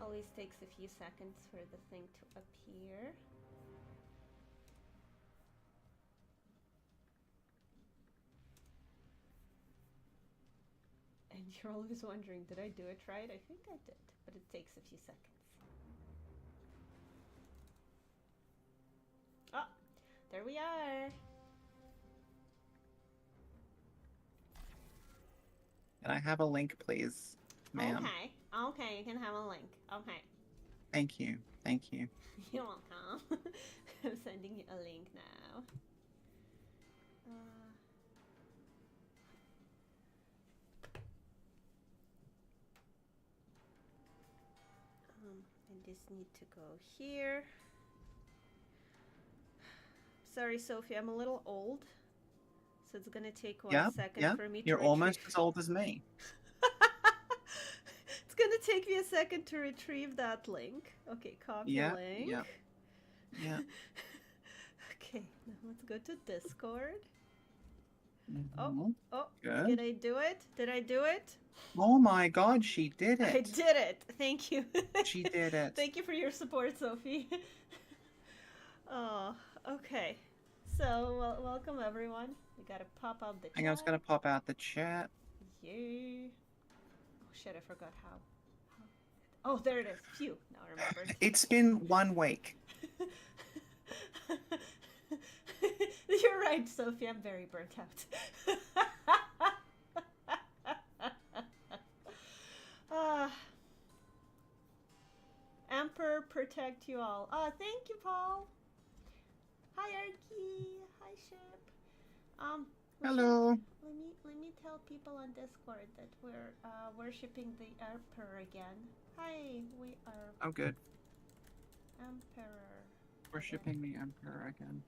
Always takes a few seconds for the thing to appear. And you're always wondering, did I do it right? I think I did, but it takes a few seconds. Oh, there we are. Can I have a link, please, ma'am? Okay, okay, you can have a link. Okay. Thank you, thank you. You're welcome. I'm sending you a link now. I just need to go here. Sorry, Sophie, I'm a little old, so it's gonna take 1 second for me to You're almost as old as me. It's gonna take me a second to retrieve that link. Okay, copy link. Yeah. Okay, now let's go to Discord. Mm-hmm. Oh, good. Did I do it? Did I do it? Oh my god, she did it. I did it. Thank you. She did it. Thank you for your support, Sophie. Oh, okay. So, welcome everyone. We gotta pop out the chat. I was gonna pop out the chat. Yay. Oh shit, I forgot how. Oh, there it is. Phew, now I remembered. It's been 1 week. You're right, Sophie. I'm very burnt out. Emperor protect you all. Thank you, Paul. Hi, Arky. Hi, Ship. Hello. Let me tell people on Discord that we're worshipping the Emperor again. Hi, we are. Oh, good. Emperor. Worshipping the Emperor again.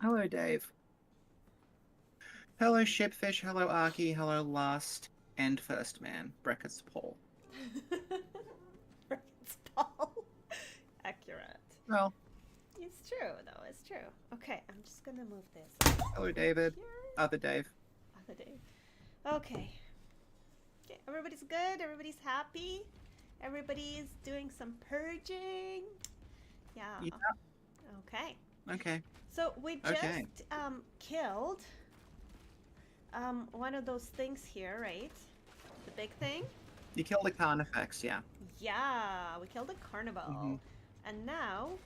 Hello, Dave. Hello, Shipfish. Hello, Arky. Hello, Last and First Man. Brackets Paul. Brackets Paul. Accurate. Well. It's true, though. It's true. Okay, I'm just gonna move this. Hello, David. Here. Other Dave. Other Dave. Okay. Okay, everybody's good. Everybody's happy. Everybody's doing some purging. Yeah. Okay. Okay. So we just killed one of those things here, right? The big thing. You killed the Carnifex, yeah. Yeah, we killed a carnival. Mm-hmm. And now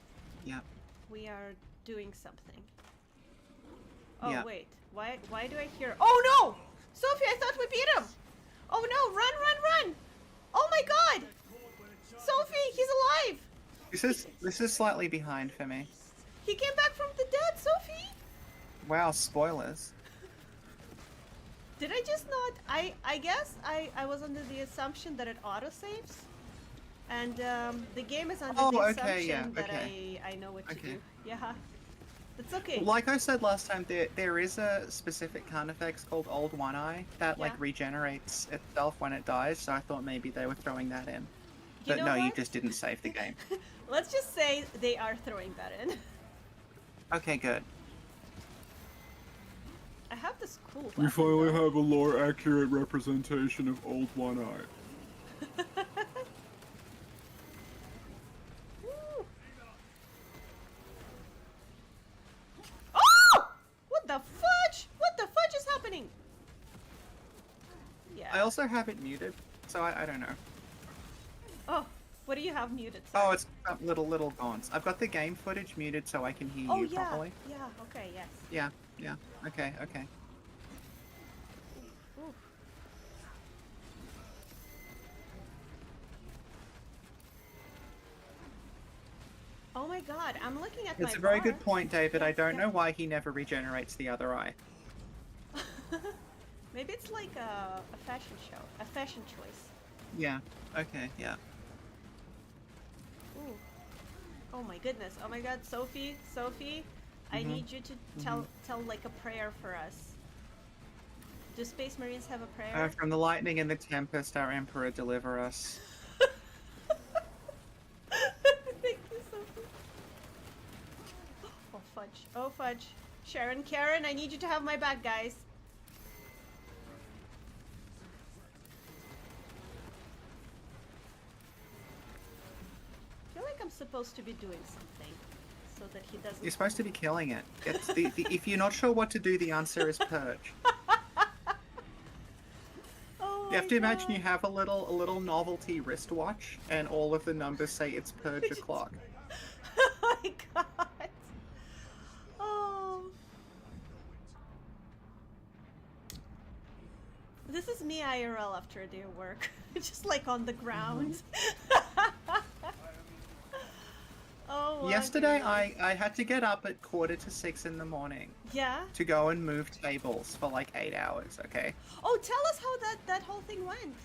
we are doing something. Oh wait, why do I hear? Oh no! Sophie, I thought we beat him! Oh no, run! Oh my god! Sophie, he's alive! This is slightly behind for me. He came back from the dead, Sophie! Wow, spoilers. Did I just not? I guess I was under the assumption that it autosaves. And the game is under the assumption that I know what to do. Yeah. That's okay. Well, like I said last time, there is a specific Carnifex called Old One Eye that like regenerates itself when it dies, so I thought maybe they were throwing that in. But no, you just didn't save the game. Let's just say they are throwing that in. Okay, good. I have this cool weapon. We finally have a lore-accurate representation of Old One Eye. Oh! What the fudge? What the fudge is happening? Yeah. I also have it muted, so I don't know. Oh, what do you have muted? Sorry. Oh, it's little gaunts. I've got the game footage muted so I can hear you properly. Yeah, okay, yes. Yeah, okay. Ooh. Oh my god, I'm looking at my It's a very good point, David. I don't know why he never regenerates the other eye. Maybe it's like a fashion show, a fashion choice. Yeah, okay, yeah. Ooh. Oh my goodness. Oh my god, Sophie, I need you to tell like a prayer for us. Do Space Marines have a prayer? From the lightning and the tempest, our Emperor deliver us. Thank you, Sophie. Oh fudge. Oh fudge. Karen, I need you to have my back, guys. I feel like I'm supposed to be doing something so that he doesn't... You're supposed to be killing it. It's if you're not sure what to do, the answer is purge. Oh You have to imagine God. you have a little novelty wristwatch, and all of the numbers say it's purge o'clock. Oh my God. Oh. This is me IRL after a day of work. Just like on the ground. Oh, Yesterday, I had to get up at 5:45 in the morning. Yeah? To go and move tables for like 8 hours, okay? Oh, tell us how that whole thing went.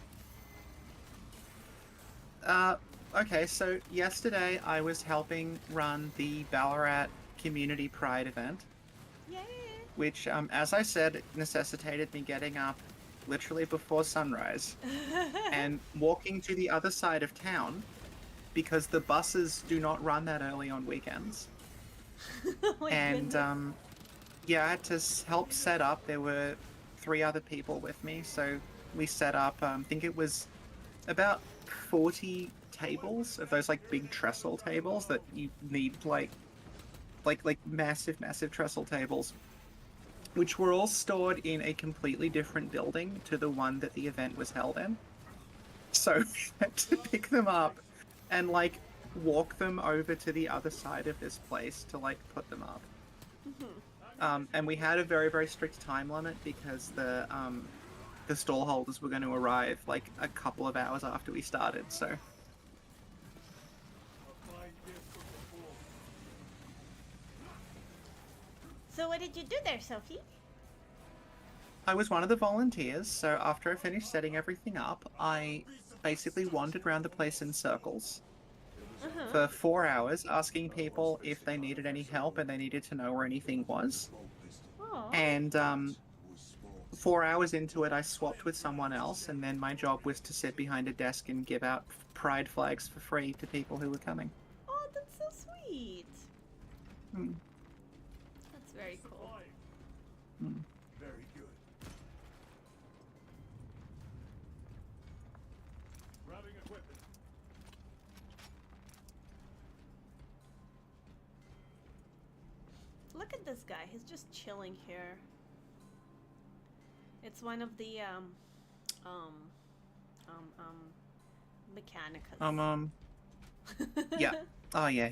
Okay, so yesterday I was helping run the Ballarat Community Pride event. Yay! Which, as I said, necessitated me getting up literally before sunrise and walking to the other side of town because the buses do not run that early on weekends. Oh and yeah, I had to help set up. There were 3 other people with me, so we set up, I think it was about 40 tables of those like big trestle tables that you need like massive trestle tables, which were all stored in a completely different building to the one that the event was held in. So we had to pick them up and like walk them over to the other side of this place to like put them up. And we had a very strict time limit because the stall holders were going to arrive like a couple of hours after we started, so. So what did you do there, Sophie? I was one of the volunteers, so after I finished setting everything up, I basically wandered around the place in circles for 4 hours, asking people if they needed any help and they needed to know where anything was. Oh. And 4 hours into it, I swapped with someone else, and then my job was to sit behind a desk and give out pride flags for free to people who were coming. Oh, that's so sweet. Hmm. That's very cool. Hmm. Very good. Grabbing equipment. Look at this guy. He's just chilling here. It's one of the mechanicus. Yeah. Oh yeah,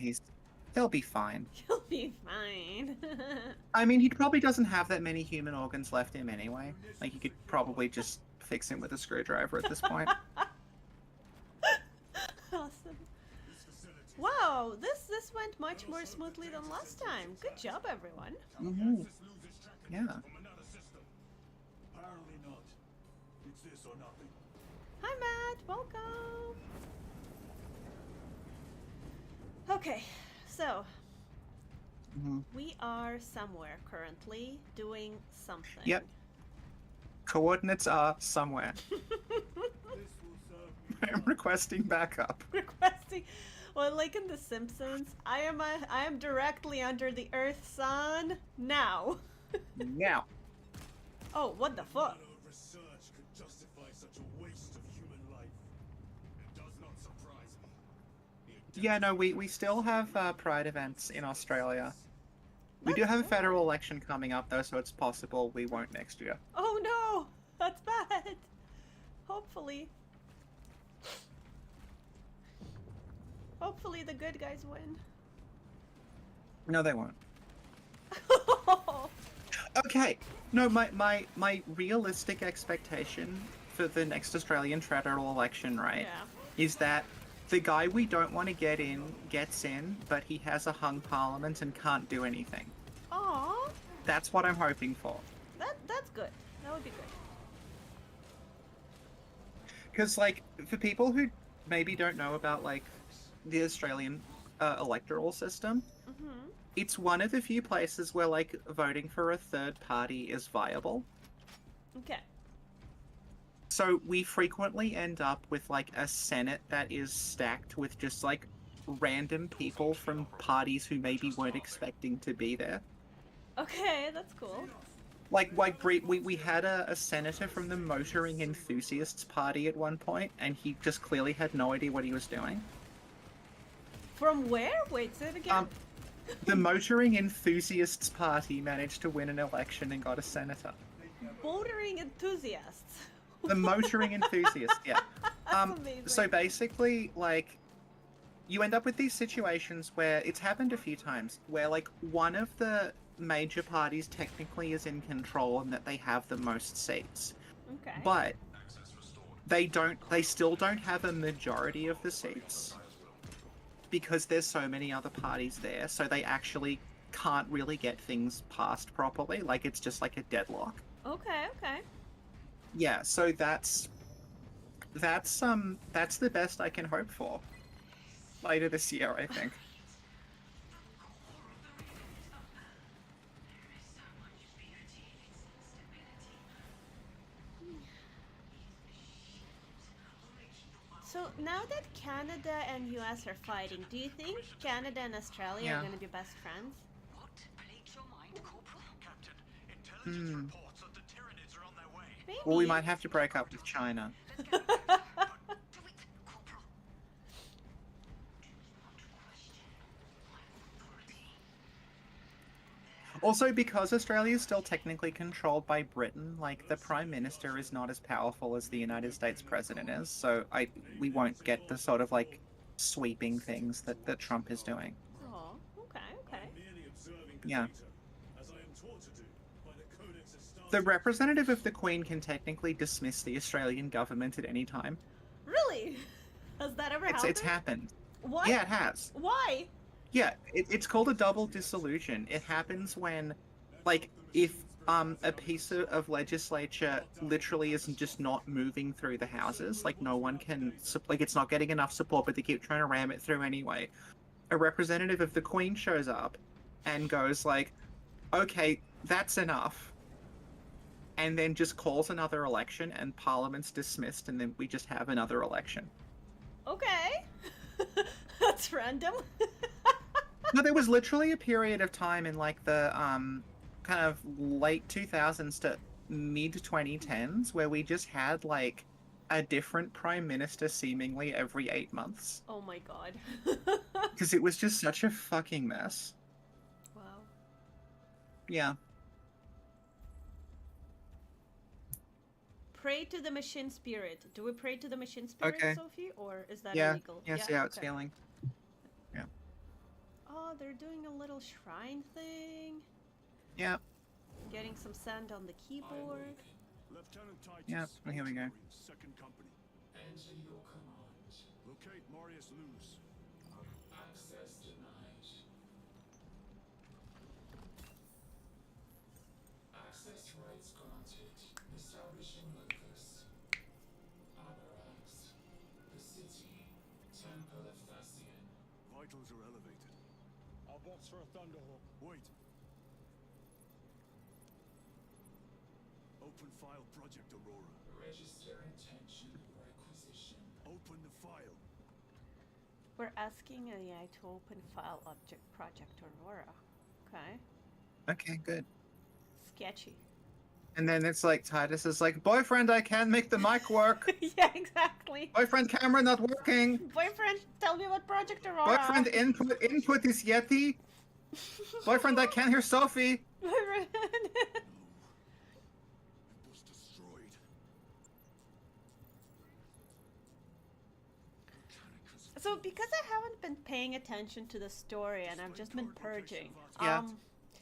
he'll be fine. He'll be fine. I mean, he probably doesn't have that many human organs left in him anyway. Like, you could probably just fix him with a screwdriver at this point. Awesome. Wow, this went much more smoothly than last time. Good job, everyone. Mm-hmm. Yeah. Apparently not. It's this or nothing. Hi, Matt. Welcome. Okay, so we are somewhere currently doing something. Yep. Coordinates are somewhere. I'm requesting backup. Requesting. Well, like in The Simpsons, I am directly under the Earth, son. Now. Now. Oh, what the fuck? Research could justify such a waste of human life. It does not surprise me. Yeah, no, we still have Pride events in Australia. We do have a federal election coming up, though, so it's possible we won't next year. Oh no! That's bad! Hopefully. Hopefully the good guys win. No, they won't. Okay. No, my realistic expectation for the next Australian federal election, right, is that the guy we don't want to get in gets in, but he has a hung parliament and can't do anything. Aww. That's what I'm hoping for. That's good. That would be good. Because, like, for people who maybe don't know about, like, the Australian electoral system, it's one of the few places where, like, voting for a third party is viable. Okay. So we frequently end up with, like, a Senate that is stacked with just, like, random people from parties who maybe weren't expecting to be there. Okay, that's cool. Like we had a senator from the Motoring Enthusiasts Party at one point, and he just clearly had no idea what he was doing. From where? Wait, say it again. The Motoring Enthusiasts Party managed to win an election and got a senator. Motoring enthusiasts. The Motoring Enthusiasts, yeah. Amazing. So basically, like, you end up with these situations where it's happened a few times, where like one of the major parties technically is in control and that they have the most seats. Okay. But they still don't have a majority of the seats because there's so many other parties there, so they actually can't really get things passed properly. Like, it's just like a deadlock. Okay. Yeah, so that's the best I can hope for later this year, I think. So now that Canada and US are fighting, do you think Canada and Australia are going to be best friends? What plagues your mind, Corporal? Captain, intelligence reports that the Tyranids are on their way. Maybe. Well, we might have to break up with China. Do it, Corporal. Also, because Australia is still technically controlled by Britain, like, the Prime Minister is not as powerful as the United States President is, so we won't get the sort of, like, sweeping things that Trump is doing. Oh, okay. Merely observing Yeah. data, as I am taught to do by the Codex Astarte. The representative of the Queen can technically dismiss the Australian government at any time. Really? Has that ever happened? It's happened. What? Yeah, it has. Why? Yeah, it's called a double dissolution. It happens when, like, if a piece of legislature literally isn't just not moving through the houses, like no one can, like it's not getting enough support, but they keep trying to ram it through anyway. A representative of the Queen shows up and goes like, okay, that's enough. And then just calls another election and Parliament's dismissed and then we just have another election. Okay. That's random. No, there was literally a period of time in like the kind of late 2000s to mid 2010s where we just had like a different prime minister seemingly every 8 months. Oh my god. Because it was just such a fucking mess. Wow. Yeah. Pray to the machine spirit. Do we pray to the machine spirit, Okay. Sophie? Or is that Yeah. illegal? Yeah, see how it's okay. feeling. Oh, they're doing a little shrine thing. Yeah. Getting some sand on the keyboard. Lieutenant Titus. Yeah, well, here we go. Second company. Enter your command. Locate Marius Luz. Access denied. Access rights granted. Establishing locus. Abarax. The city. Temple of Thasian. Vitals are elevated. I'll box for a Thunderhawk. Wait. Open file Project Aurora. Register intention requisition. Open the file. We're asking AI to open file object Project Aurora. Okay. Okay, good. Sketchy. And then it's like Titus is like, boyfriend, I can't make the mic work. Yeah, exactly. Boyfriend, camera not working. Boyfriend, tell me what Project Aurora. Boyfriend, input is Yeti. Boyfriend, I can't hear Sophie. Boyfriend. It was destroyed. So because I haven't been paying attention to the story and I've just been purging, Yeah,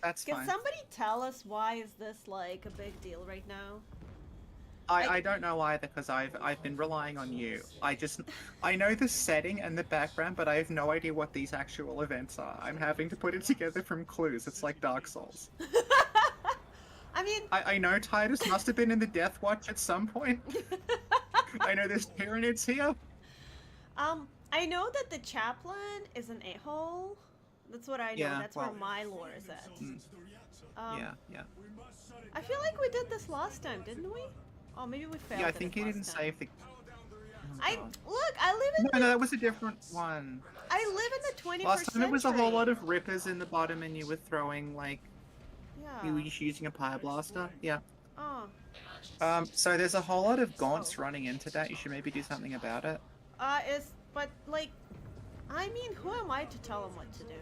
That's can fine. somebody tell us why is this like a big deal right now? I don't know either because I've been relying on you. I know the setting and the background, but I have no idea what these actual events are. I'm having to put it together from clues. It's like Dark Souls. I mean, I know Titus must have been in the Death Watch at some point. I know there's Tyranids here. I know that the chaplain is an a-hole. That's what I know. Yeah, That's well- where my lore is at. It's the reactor. Yeah. We must shut it I feel like we did this last time, didn't we? Oh, maybe we failed. Yeah, I at think it you last didn't time. save the... Power down the reactor. I look. I live in. No, that was a different one. I live in the 21st Last time it was a whole century. lot of rippers in the bottom and you were throwing, like, You were Yeah. using a Pyre-blaster? Yeah. Oh. So there's a whole lot of gaunts running into that. You should maybe do something about it. But like, I mean, who am I to tell them what to do?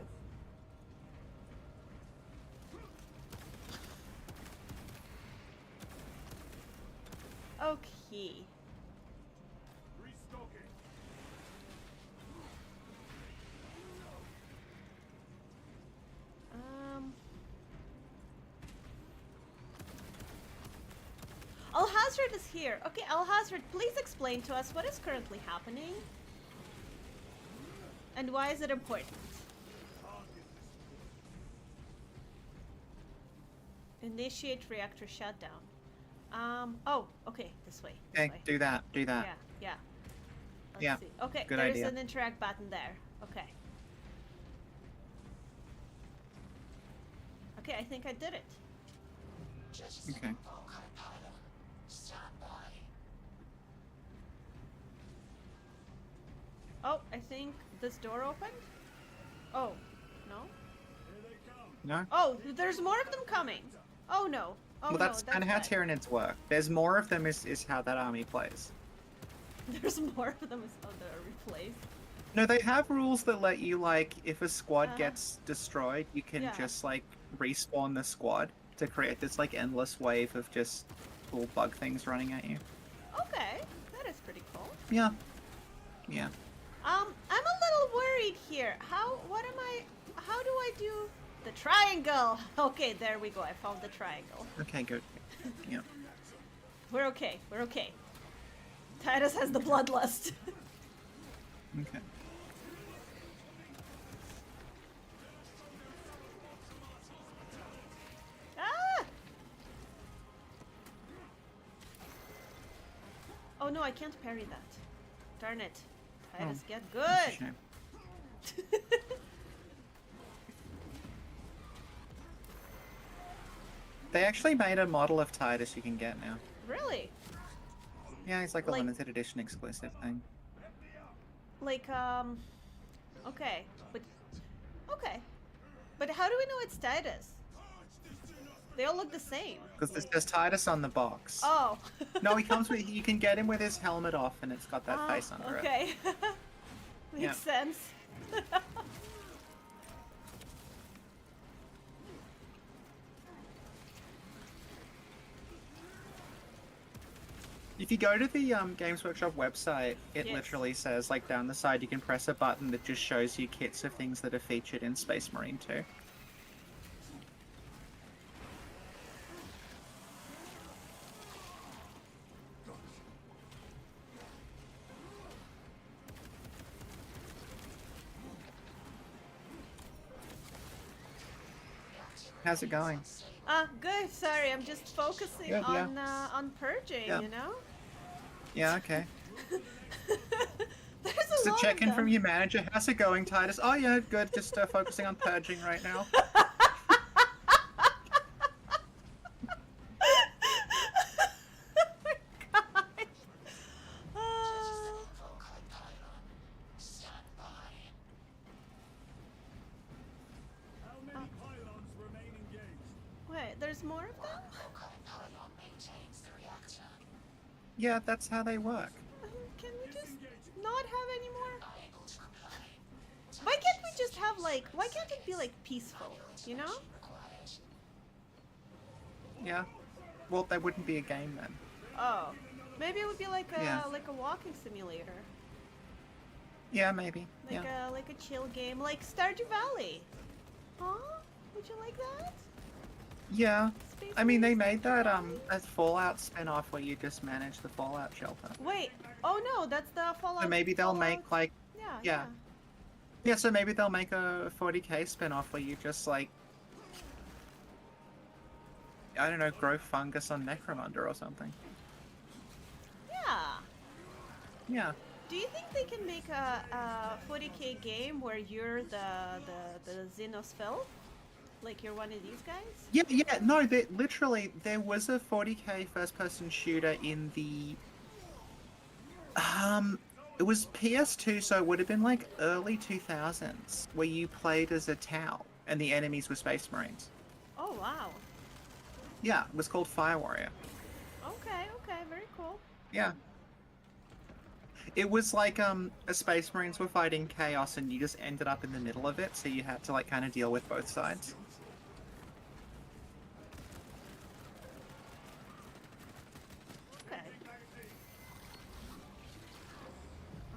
Okay. Restocking. Alhazred is here. Okay, Alhazred, please explain to us what is currently happening and why is it important? Initiate reactor shutdown. Oh, okay, this way. Okay, do that. Do that. Yeah. Let's Yeah, see. Okay, good there's idea. an interact button there. Okay. Okay, I think I did it. Okay. Oh, I think this door opened? Oh, no? No? Oh, there's more of them coming. Oh no. Oh Well, no, that's kind of how bad. Tyranids work. There's more of them is how that army plays. There's more of them is how they're replaced. No, they have rules that let you, like, if a squad Uh-huh. gets destroyed, you can Yeah. just, like, respawn the squad to create this, like, endless wave of just cool bug things running at you. Okay, that is pretty cool. Yeah. Yeah. I'm a little worried here. How do I do the triangle? Okay, there we go. I found the triangle. Okay, good. Yeah. We're okay. We're okay. Titus has the bloodlust. Okay. Ah! Oh no, I can't parry that. Darn it. Titus, Oh, get That's a good. shame. They actually made a model of Titus you can get now. Really? Yeah, it's like a Like- limited edition exclusive thing. Like, okay, but how do we know it's Titus? They all look the same. Because there's Titus on the box. Oh. No, he comes with. You can get him with his helmet off, and it's got that Ah, face under it. okay. Makes Yeah. sense. If you go to the Games Workshop website, it Yes. literally says, like, down the side, you can press a button that just shows you kits of things that are featured in Space Marine 2. How's it going? Good. Sorry, I'm just focusing Good, yeah. on purging. Yeah. You know. Yeah, okay. There's Just a a lot check-in of from them. your manager. How's it going, Titus? Oh, yeah, good. Just focusing on purging right now. Oh. How many pylons remain engaged? Wait, there's more of them? Yeah, that's how they work. Can we just not have any more? Why can't we just have like? Why can't it be like peaceful? You know? Yeah. Well, they wouldn't be a game then. Oh, maybe it would be like a Yeah. like a walking simulator, Yeah, maybe. like Yeah. a chill game, like Stardew Valley. Huh? Would you like that? Yeah. Space I mean, they Marine made that Valley? a Fallout spin-off where you just manage the Fallout shelter. Wait. Oh no, that's the Fallout. So maybe they'll Fallout- make like Yeah. yeah, so maybe they'll make a 40k spin-off where you just like I don't know, grow fungus on Necromunda or something. Yeah. Yeah. Do you think they can make a 40k game where you're the Xenospell? Like you're one of these guys? Yeah, no, literally there was a 40k first-person shooter in the it was PS2, so it would have been like early 2000s where you played as a Tau and the enemies were Space Marines. Oh wow. Yeah, it was called Fire Warrior. Okay, okay, very cool. Yeah. It was like a Space Marines were fighting chaos and you just ended up in the middle of it, so you had to like kind of deal with both sides. Okay.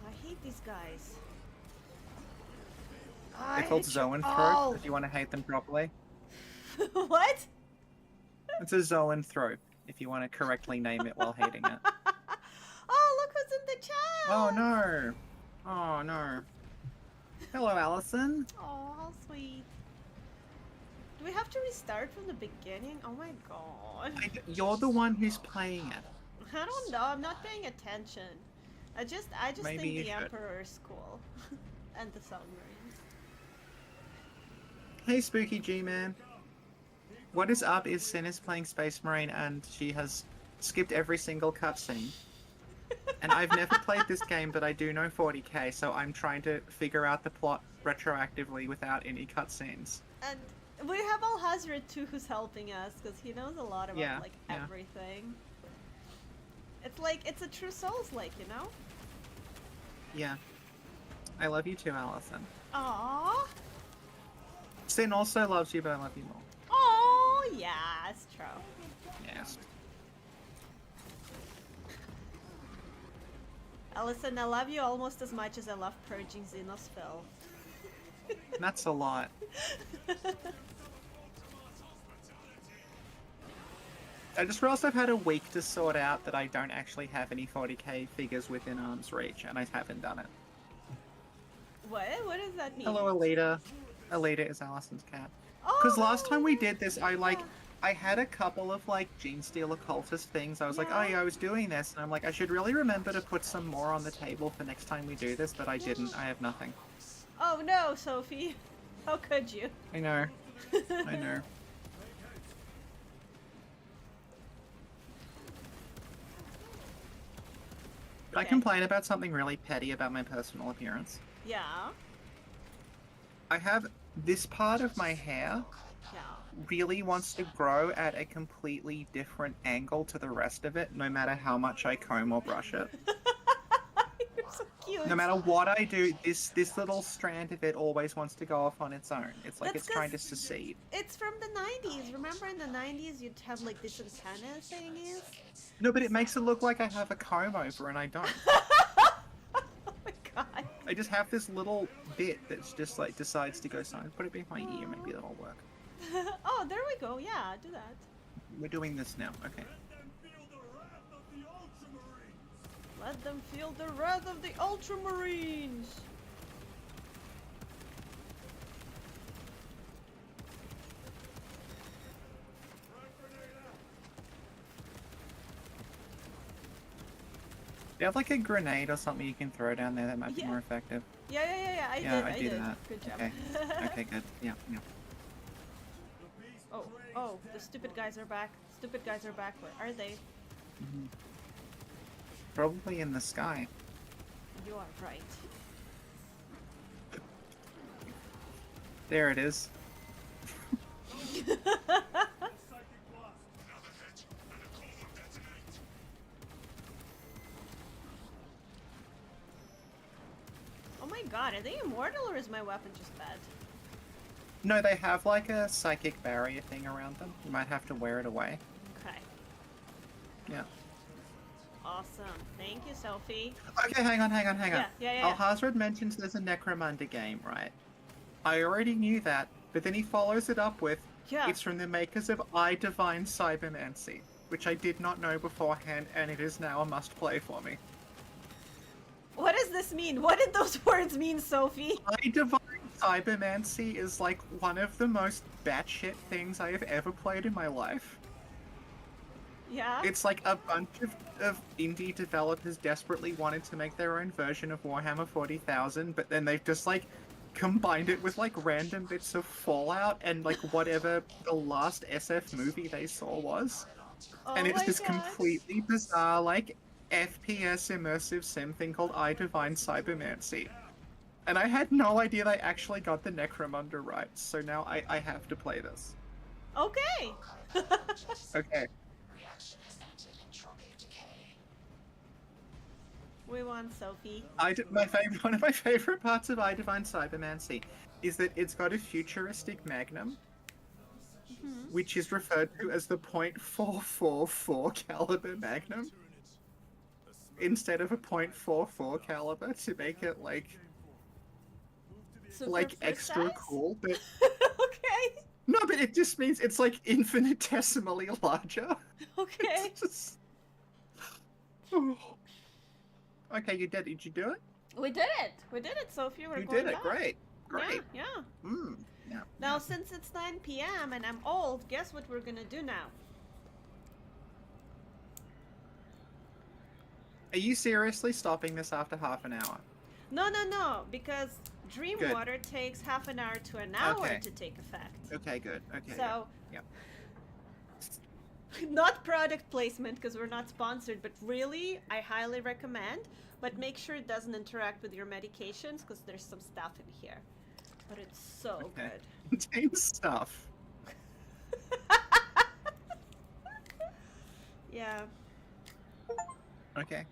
Oh, I hate these guys. They're called Zoanthrope, if you want to hate them properly. What? It's a Zoanthrope, if you want to correctly name it while hating it. Oh, look who's in the chat! Oh no! Oh no. Hello, Allison. Oh, how sweet. Do we have to restart from the beginning? Oh my god. You're the one who's playing it. I don't know, I'm not paying attention. I just Maybe think you the should. Emperor is cool. And the submarines. Hey, Spooky G-Man. What is up is Sin is playing Space Marine and she has skipped every single cutscene. And I've never played this game, but I do know 40k, so I'm trying to figure out the plot retroactively without any cutscenes. And we have Alhazred too who's helping us, because he knows a lot about Yeah, like yeah. everything. It's like, it's a true Souls-like, you know? Yeah. I love you too, Allison. Aww. Sin also loves you, but I love you more. Oh, yeah, it's true. Yes. Alison, I love you almost as much as I love purging Xenos Phil. That's a lot. I just realized I've had a week to sort out that I don't actually have any 40k figures within arm's reach, and I haven't done it. What? What does that mean? Hello, Alita. Alita is Allison's cat. Oh, Because last time we did this, I had a couple of like Gene Steel occultist things. I was like, oh Yeah. yeah, I was doing this, and I'm like, I should really remember to put some more on the table for next time we do this, but I didn't. I have nothing. Oh no, Sophie. How could you? I know. I know. But I Okay. complain about something really petty about my personal appearance. Yeah. I have this part of my hair Yeah. really wants to grow at a completely different angle to the rest of it, no matter how much I comb or brush it. You're so cute. No matter what I do, this little strand of it always wants to go off on its own. It's like That's it's trying to 'cause secede. It's from the 90s. Remember in the 90s you'd have like this antenna thingies? No, but it makes it look like I have a comb over, and I don't. Oh my god. I just have this little bit that's just like decides to go silent. Put it behind my ear, maybe that'll work. Oh, there we go. Yeah, do that. We're doing this now. Okay. Let them feel the wrath of the Ultramarines! Let them feel the wrath of the Ultramarines. Do you have like a grenade or something you can throw down there that might be Yeah. more effective? Yeah. I Yeah, did. I do did. that. Good job. Okay. Okay, good. Yeah. Oh, the stupid guys are back. Stupid guys are back. Where are they? Mhm. Probably in the sky. You are right. There it is. Psychic blast! Another hit, and a core will detonate! Oh my god, are they immortal or is my weapon just bad? No, they have like a psychic barrier thing around them. You might have to wear it away. Okay. Yeah. Awesome. Thank you, Sophie. Okay, hang on. Yeah. Alhazred mentions there's a Necromunda game, right? I already knew that, but then he follows it up with, Yeah. it's from the makers of I Divine Cybermancy, which I did not know beforehand, and it is now a must-play for me. What does this mean? What did those words mean, Sophie? I Divine Cybermancy is like one of the most batshit things I have ever played in my life. Yeah? It's like a bunch of indie developers desperately wanted to make their own version of Warhammer 40,000, but then they've just like combined it with like random bits of Fallout and like whatever the last SF movie they saw was. Oh And it's my this gosh. completely bizarre like FPS immersive sim thing called I Divine Cybermancy. And I had no idea they actually got the Necromunda right, so now I have to play this. Okay. Okay. Reaction has entered entropic decay. We won, Sophie. One of my favorite parts of I Divine Cybermancy is that it's got a futuristic magnum, which is referred to as the .444 caliber magnum, instead of a .44 caliber to make it like Super extra precise? cool. But Okay. no, but it just means it's like infinitesimally larger. Okay. It's just... Oh. Okay, you did. Did you do it? We did it. We did it, Sophie. We're You going did it. live. Great. Great. Yeah. Yeah. Yeah. Now, since it's 9 p.m. and I'm old, guess what we're gonna do now? Are you seriously stopping this after half an hour? No, because Dream Good. Water takes half an hour to an hour Okay. to take effect. Okay, good. Okay. So, Yep. not product placement because we're not sponsored, but really, I highly recommend. But make sure it doesn't interact with your medications because there's some stuff in here. But it's so Okay. good. Contains stuff. Yeah. Okay.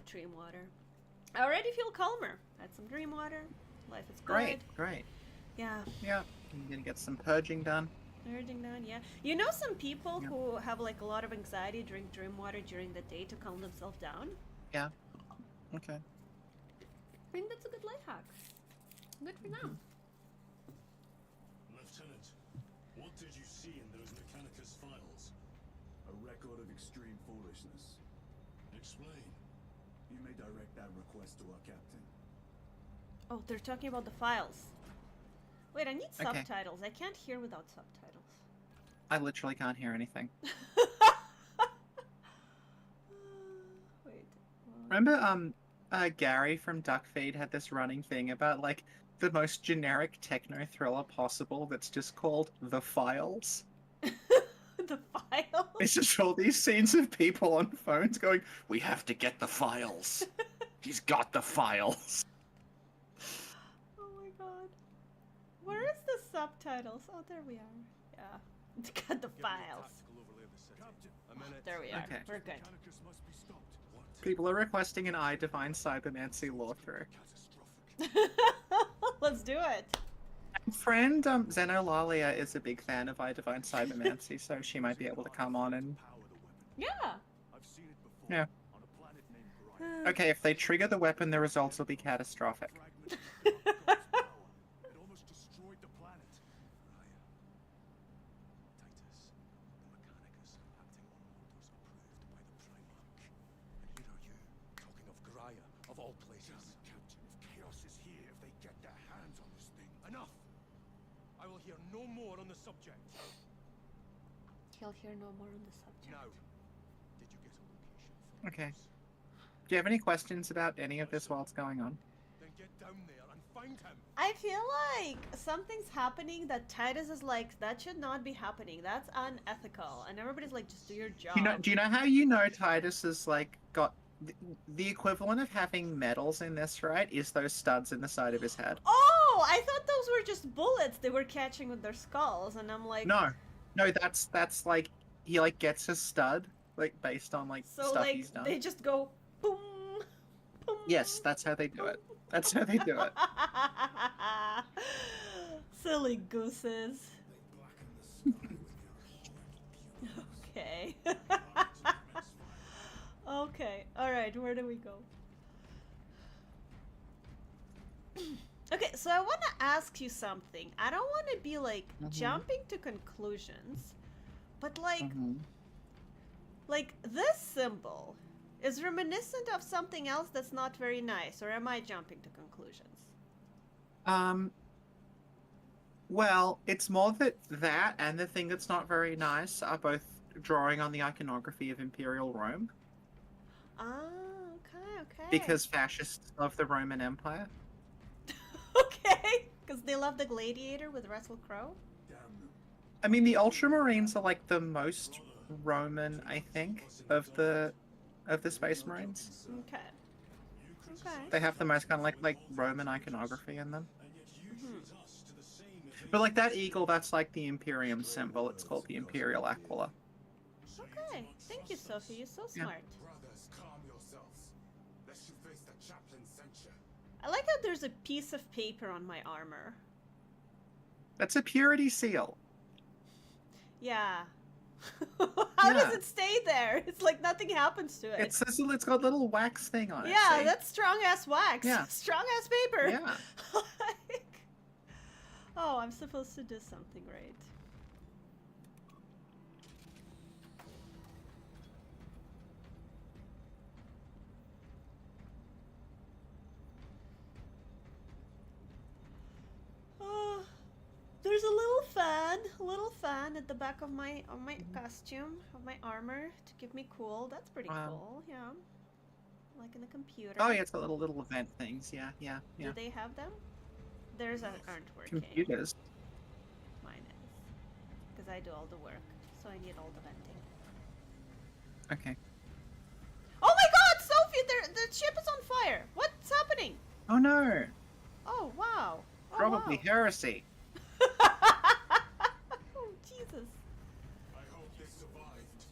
Dream Water. I already feel calmer. Had some Dream Water. Life is good. Great. Yeah. Yeah. I'm gonna get some purging done. Urging down, yeah. You know some people Yeah. who have like a lot of anxiety, drink Dream Water during the day to calm themselves down? Yeah. Okay. I think that's a good life hack. Good for them. Lieutenant, what did you see in those Mechanicus files? A record of extreme foolishness. Explain. You may direct that request to our captain. Oh, they're talking about the files. Wait, I need Okay. subtitles. I can't hear without subtitles. I literally can't hear anything. Wait. Remember, Gary from Duckfeed had this running thing about like the most generic techno thriller possible that's just called The Files. The files? It's just all these scenes of people on phones going, "We have to get the files. He's got the files." Oh my god. Where is the subtitles? Oh, there we are. Yeah. Got the files. There we are. Okay. We're good. Mechanicus must be stopped. What? People are requesting an I Divine Cybermancy law through. Let's do it. Friend Xenolalia is a big fan of I Divine Cybermancy, so she might be able to come on and... Yeah. I've seen it before. Yeah. On a planet named Grind. Okay, if they trigger the weapon, the results will be catastrophic. It almost destroyed the planet. Titus, the Mechanicus acting on orders approved by the Primarch. And here are you, talking of Gaia, of all places. Captain of Chaos is here if they get their hands on this thing. Enough! I will hear no more on the subject. He'll hear no more on the subject. Now, did you get a location for Okay. us? Do you have any questions about any of this while it's going on? Then get down there and find him. I feel like something's happening that Titus is like, that should not be happening. That's unethical. And everybody's like, just do your job. Do you know how you know Titus has like got the equivalent of having medals in this, right? Is those studs in the side of his head? Oh, I thought those were just bullets they were catching with their skulls. And I'm like, No, that's like he like gets a stud like based on like so stuff like he's done. they just go boom, boom. Yes, that's how they do it. That's how they do it. Silly gooses. Okay. Okay. All right. Where do we go? Okay. So I want to ask you something. I don't want to be like jumping to conclusions, but like, like this symbol is reminiscent of something else that's not very nice, or am I jumping to conclusions? Well, it's more that and the thing that's not very nice are both drawing on the iconography of Imperial Rome. Ah, okay. Because fascists love the Roman Empire. Okay, because they love the Gladiator with Russell Crowe. Damn them. I mean, the Ultramarines are like the most Roman, I think, of the Space Marines. Okay. Okay. They have the most kind of like Roman iconography in them. And yet you treat us to the same But like that eagle, that's like the Imperium symbol. It's called the Imperial Aquila. Okay, thank you, Sophie. You're so Yeah. smart. Brothers, calm yourselves. Lest you face the chaplain's censure. I like how there's a piece of paper on my armor. That's a purity seal. Yeah. How does Yeah. it stay there? It's like nothing happens to it. It's got a little wax thing on it. Yeah, see? that's strong ass wax. Yeah. Strong ass paper. Yeah. Like, oh, I'm supposed to do something right. There's a little fan at the back of my costume, of my armor, to keep me cool. That's pretty cool, yeah. Like in the computer. Oh yeah, it's got little event things. Yeah. Do they have them? Theirs aren't working. Computers. Mine is. Because I do all the work, so I need all the venting. Okay. Oh my god, Sophie! The ship is on fire! What's happening? Oh no. Oh, wow. Oh, Probably wow. heresy. Oh, Jesus. I hope they survived.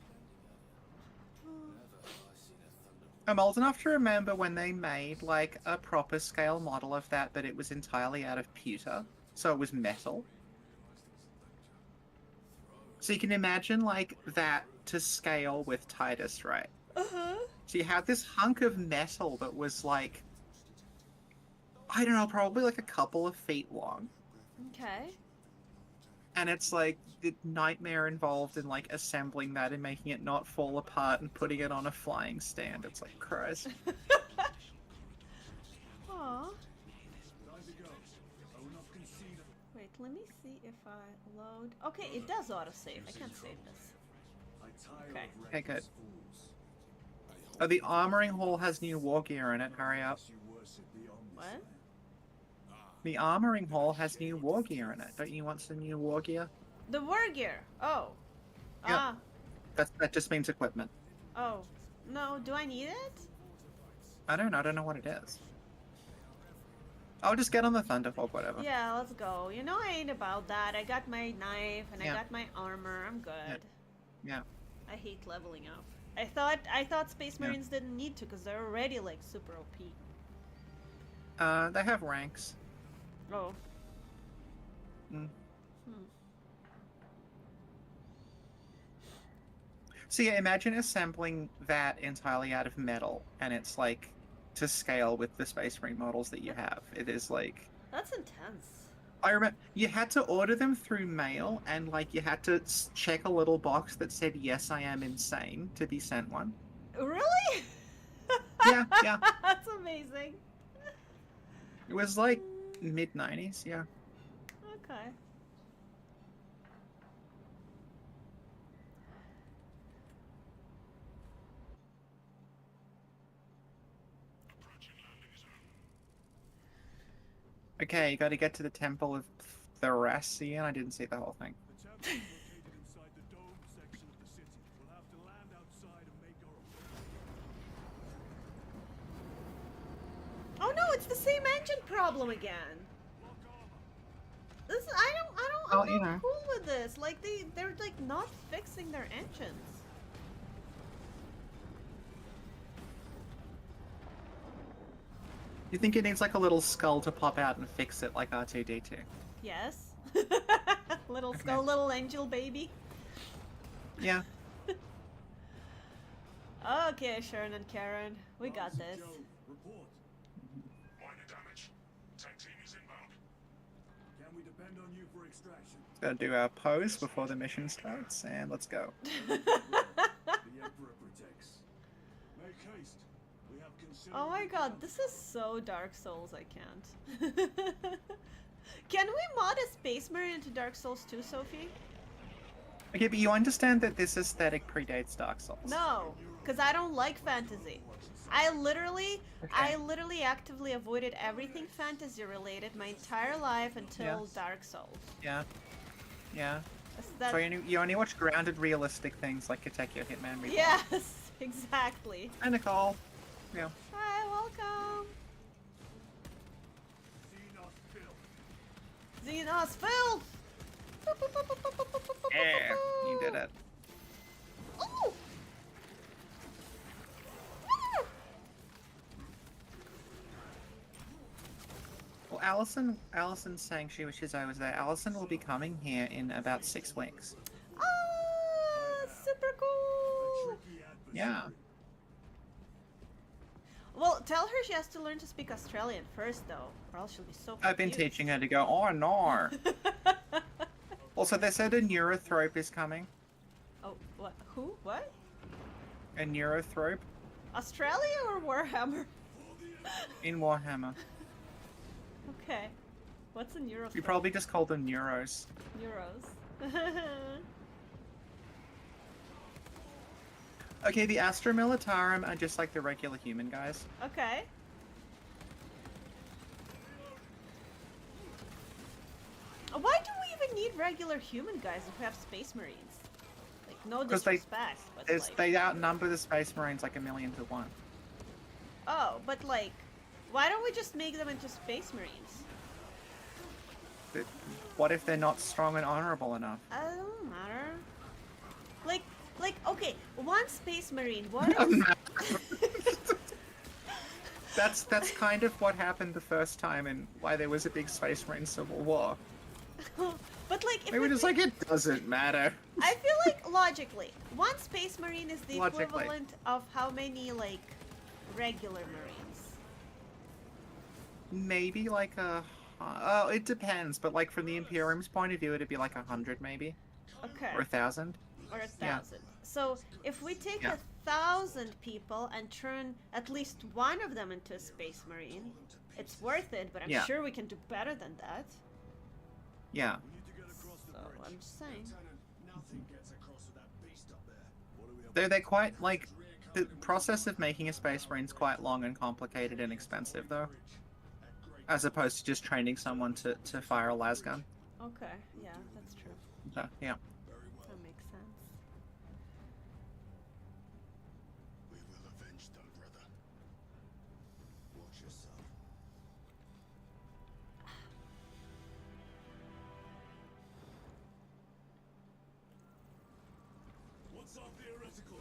I'm old enough to remember when they made like a proper scale model of that, but it was entirely out of pewter, so it was metal. So you can imagine like that to scale with Titus, right? Uh-huh. So you had this hunk of metal that was like, I don't know, probably like a couple of feet long. Okay. And it's like the nightmare involved in like assembling that and making it not fall apart and putting it on a flying stand. It's like, Christ. Aw. Time to go. I will not concede. Wait, let me see if I load. Okay, it does autosave. I can't save this. Okay. Okay, good. Oh, the armoring hall has new war gear in it. Hurry up. What? The armoring hall has new war gear in it. Don't you want some new war gear? The war gear. Oh. Yeah. That just means equipment. Oh. No, do I need it? I don't know what it is. I'll just get on the Thunderhawk, whatever. Yeah, let's go. You know I ain't about that. I got my knife and Yeah. I got my armor. I'm good. Yeah. I hate leveling up. I thought Space Marines didn't need to because they're already like super OP. They have ranks. Oh. Mm. So yeah, imagine assembling that entirely out of metal, and it's like to scale with the Space Marine models that you have. It is like, That's intense. I remember you had to order them through mail, and like you had to check a little box that said "Yes, I am insane" to be sent one. Really? Yeah, yeah. That's amazing. It was like mid-90s, yeah. Okay. Okay, you got to get to the Temple of Thracian. I didn't see the whole thing. The temple is located inside the dome section of the city. We'll have to land outside and make our Oh no, it's the same engine problem again. This I'm Well, you not know. cool with this. Like they're like not fixing their engines. You think it needs like a little skull to pop out and fix it like R2-D2? Yes. Little skull, little angel baby. Yeah. Okay, Sharon and Karen, we got this. report. Minor damage. Tech team is inbound. Can we depend on you for extraction? Gotta do our pose before the mission starts, and let's go. The Emperor protects. Make haste. We have considerable Oh my god, this is so Dark Souls, I can't. Can we mod a Space Marine into Dark Souls 2, Sophie? Okay, but you understand that this aesthetic predates Dark Souls. No, because I don't like fantasy. I literally actively avoided everything fantasy related my entire life until Dark Souls. Yeah. Yeah. That's, So you only watch grounded, realistic things like Katekyo Hitman Reborn. yes, exactly. Hi, Nicole. Yeah. Hi, welcome. Seen us built. Xenos filled! Yeah, you did it. Ooh! Well, Allison's saying she wishes I was there. Allison will be coming here in about 6 weeks. Ah, super cool! Yeah. Well, tell her she has to learn to speak Australian first, though, or else she'll be so confused. I've been teaching her to go, oh no. Also, they said a Neurothrope is coming. Oh, what? Who? What? A Neurothrope Australia or Warhammer? in Warhammer. Okay. What's a Neurothrope? We probably just call them Neuros. Euros. Okay, the Astra Militarum are just like the regular human guys. Okay. Why do we even need regular human guys if we have space marines? Like, no 'Cause they- disrespect, but like... They outnumber the Space Marines like 1,000,000 to 1. Oh, but like, why don't we just make them into space marines? But what if they're not strong and honorable enough? It don't matter. Like, okay, one space marine, what else? That's kind of what happened the first time and why there was a big Space Marine Civil War. But like, if They were just like, it doesn't matter. I feel like logically, one space marine is the Logically. equivalent of how many like regular marines? Maybe like a... Oh, it depends, but like from the Imperium's point of view, it'd be like 100 maybe. Okay. Or 1,000. Or 1,000. Yeah. So if we take Yeah. 1,000 people and turn at least one of them into a space marine, it's worth it. But I'm Yeah. sure we can do better than that. Yeah. So I'm just saying. Nothing gets across with that beast up there. They're quite, like... The process of making a Space Marine's quite long and complicated and expensive, though. As opposed to just training someone to fire a lasgun. Okay. Yeah, that's true. So, yeah. That makes sense. We will avenge them, brother. Watch yourself. What's our theoretical?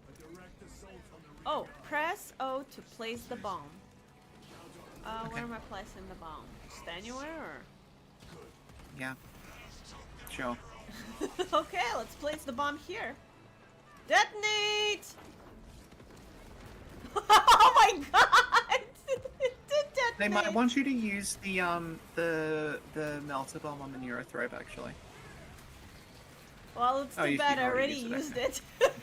A direct assault on the Oh, press O to place the bomb. Okay. Where am I placing the bomb? Just anywhere? Yeah. Sure. Or... okay, let's place the bomb here. Detonate! Oh my god! It did detonate! They might want you to use the melter bomb on the Neurothrope, actually. Well, it's Oh, too you bad I already already used used it, it.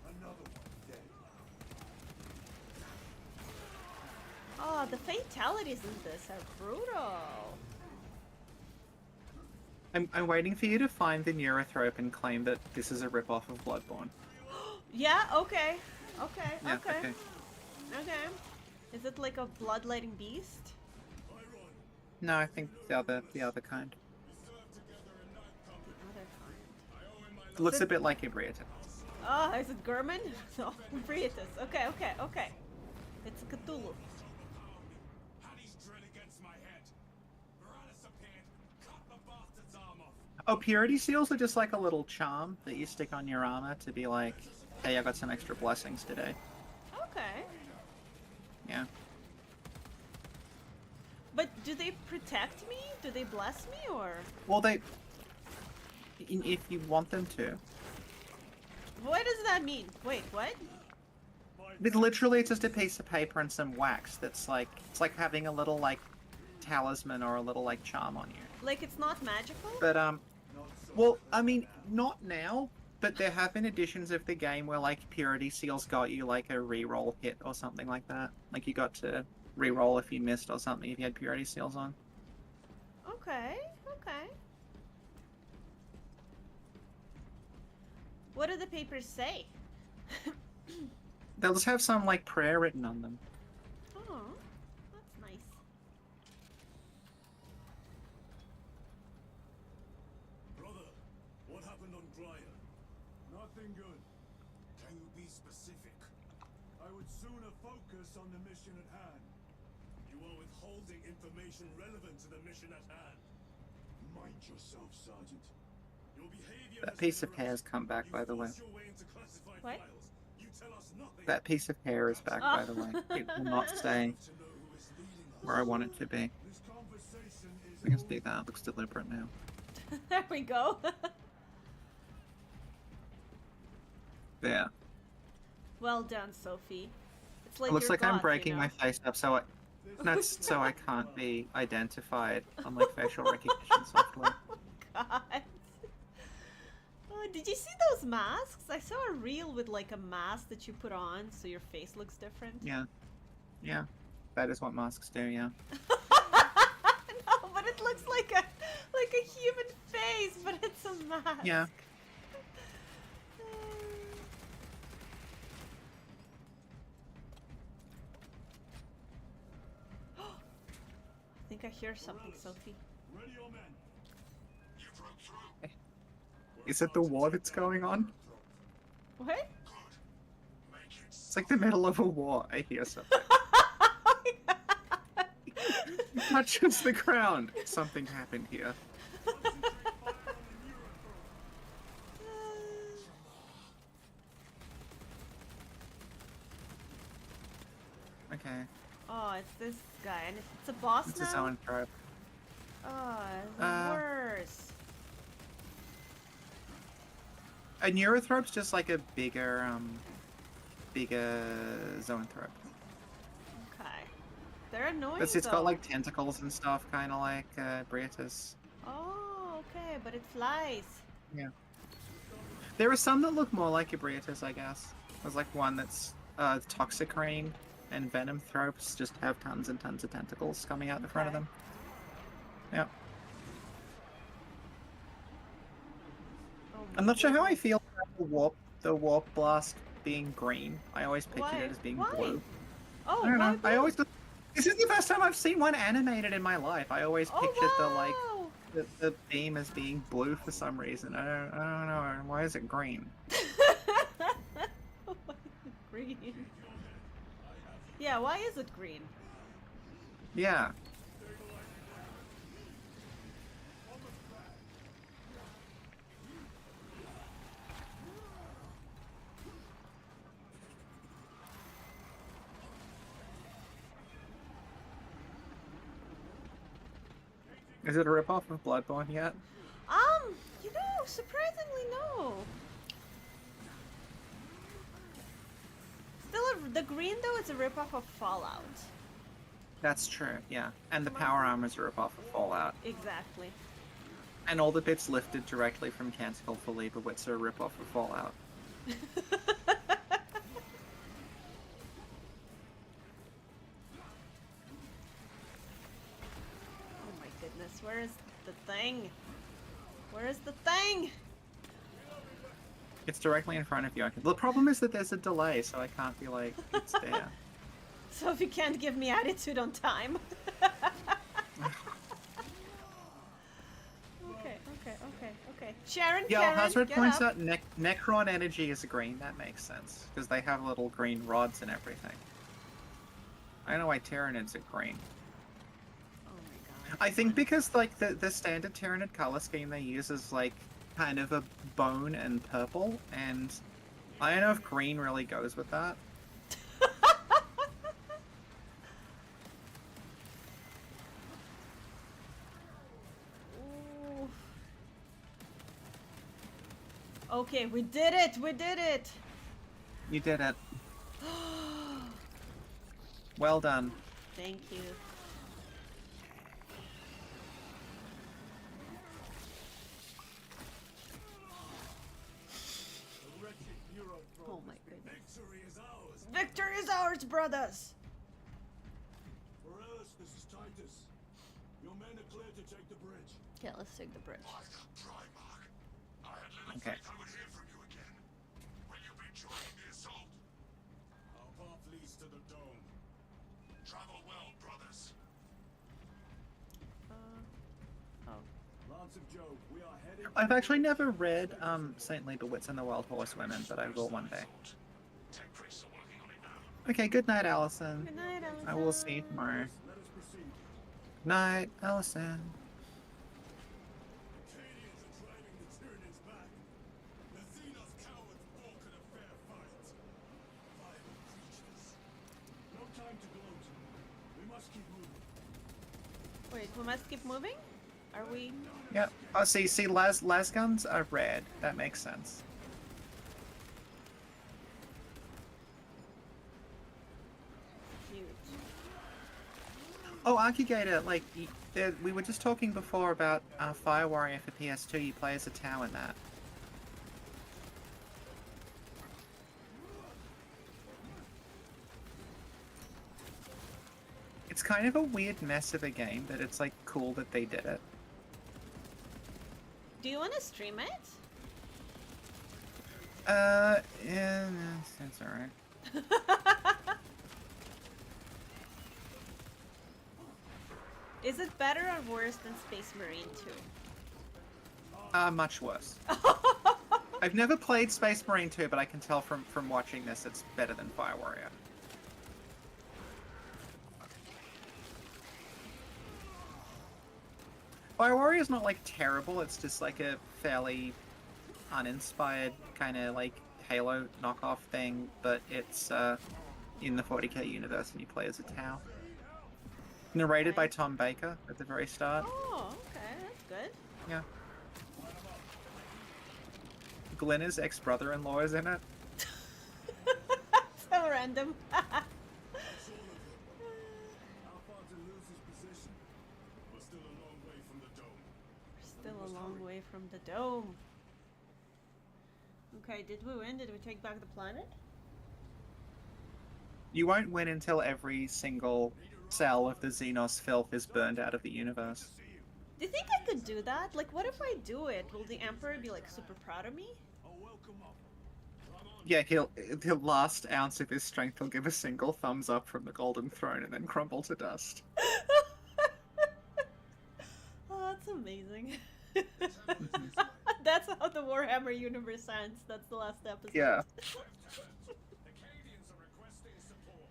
another one dead. Oh, the fatalities in this are brutal. I'm waiting for you to find the Neurothrope and claim that this is a rip-off of Bloodborne. Yeah, okay. Okay, Yeah, okay. okay. Okay. Is it like a bloodletting beast? No, I think the other kind. The other kind. It looks a bit like Ibriatus. Oh, is it Gurman? No, Briatus. Okay, okay, okay. It's a Cthulhu. Hades dread against my head. Varanus appeared. Cut the bastard's arm off. Oh, purity seals are just like a little charm that you stick on your armor to be like, hey, I got some extra blessings today. Okay. Yeah. But do they protect me? Do they bless me or? Well, if you want them to. What does that mean? Wait, what? Literally, it's just a piece of paper and some wax that's like, it's like having a little like talisman or a little like charm on you. Like it's not magical? But well, I mean, not now, but there have been editions of the game where like purity seals got you like a reroll hit or something like that. Like you got to reroll if you missed or something if you had purity seals on. Okay, okay. What do the papers say? They'll just have some like prayer written on them. Oh, that's nice. specific. I would sooner focus on the mission at hand. You are withholding information relevant to the mission at hand. Mind yourself, Sergeant. Your behavior That has piece been of hair has arrested. come back, You by the way. force your way into classified What? files. You tell us nothing. That piece of hair is back, by the way. It will not stay To know who is leading us. where I want it to be. This conversation is I can see that. It looks deliberate now. There we go. There. Well done, Sophie. It's like It looks your like I'm god, breaking you know? my face up so that's so I can't be identified on like facial recognition software. God. Oh, did you see those masks? I saw a reel with like a mask that you put on so your face looks different. Yeah. Yeah. That is what masks do, yeah. No, but it looks like a human face, but it's a mask. Yeah. I think I hear something, Sophie. ready your men. You broke through. Is it the war that's going on? What? Good. Make it It's like the middle of a war. I hear something. Touches the ground. Something happened here. Okay. Oh, it's this guy, and it's a boss It's now? his own throat. Oh, the worst. A Neurothrope's just like a bigger zoanthrope. Okay. They're annoying, But it's though. got like tentacles and stuff, kind of like Briatus. Oh, okay, but it flies. Yeah. There are some that look more like a Briatus, I guess. There's like one that's Toxic Rain and Venom Thropes just have tons and tons of tentacles coming out the front of Okay. them. Yeah. Oh my I'm not sure how I goodness. feel about the warp blast being green. I always pictured Why? it as being Why? blue. Oh, I don't why know. I blue? always. This is the first time I've seen one animated in my life. I always Oh, pictured wow. the beam as being blue for some reason. I don't know. Why is it green? Why is it green? Yeah, why is it green? Yeah. Is it a ripoff of Bloodborne yet? You know, surprisingly no. Still, the green though is a ripoff of Fallout. That's true, yeah. And the power armor's a ripoff of Fallout. Exactly. And all the bits lifted directly from Canticle for Leibowitz are a ripoff of Fallout. Oh my goodness, where is the thing? Where is the thing? It's directly in front of you. The problem is that there's a delay, so I can't be like, it's there. So if you can't give me attitude on time. Okay. Sharon, Yeah, Karen, Hazard get points up. out Necron energy is green. That makes sense, because they have little green rods and everything. I know why Tyranids are green. Oh my god. I think because like the standard Tyranid color scheme they use is like kind of a bone and purple, and I don't know if green really goes with that. Ooh. Okay, we did it! We did it! You did it. Well done. Thank you. The wretched Neurothrope. Oh my goodness. Victory is ours. Victory is ours, brothers! For us, this is Titus. Your men are clear to take the bridge. Yeah, let's take the bridge. Primarch. I had little Okay. faith I would hear from you again. Will you be joining the assault? Our path leads to the dome. Travel well, brothers. Oh. Lance of Jove, we are heading. I've actually never read Saint Leibowitz and the Wild Horsewomen, but I will one day. Okay, good night, Allison. Good night, Allison. I will see you tomorrow. Let us proceed. Good night, Allison. Acadians are driving the Tyranids back. The Xenos cowards balk at a fair fight. Vile creatures. No time to gloat. We must keep moving. Wait, we must keep moving? Are we? Yep. Oh, see, las guns are red. That makes sense. Huge. Oh, Archigator, like, we were just talking before about Fire Warrior for PS2. You play as a Tau in that. It's kind of a weird mess of a game, but it's, like, cool that they did it. Do you want to stream it? Yeah, that's alright. Is it better or worse than Space Marine 2? Much worse. I've never played Space Marine 2, but I can tell from watching this it's better than Fire Warrior. Fire Warrior is not, like, terrible, it's just, like, a fairly uninspired kind of, like, Halo knockoff thing, but it's, in the 40k universe and you play as a Tau. Narrated by Tom Baker at the very start. Oh, okay, that's good. Yeah. Glenna's ex-brother-in-law is in it. So random. How far to lose his position? We're still a long way from the dome. Still a long way from the dome. Okay, did we win? Did we take back the planet? You won't win until every single cell of the Xenos filth is burned out of the universe. Do you think I could do that? Like, what if I do it? Will the Emperor be, like, super proud of me? A welcome offer. Come on. Yeah, the last ounce of his strength will give a single thumbs up from the Golden Throne and then crumble to dust. Oh, that's amazing. That's how the Warhammer universe ends. That's the last episode. Yeah. Acadians are requesting support.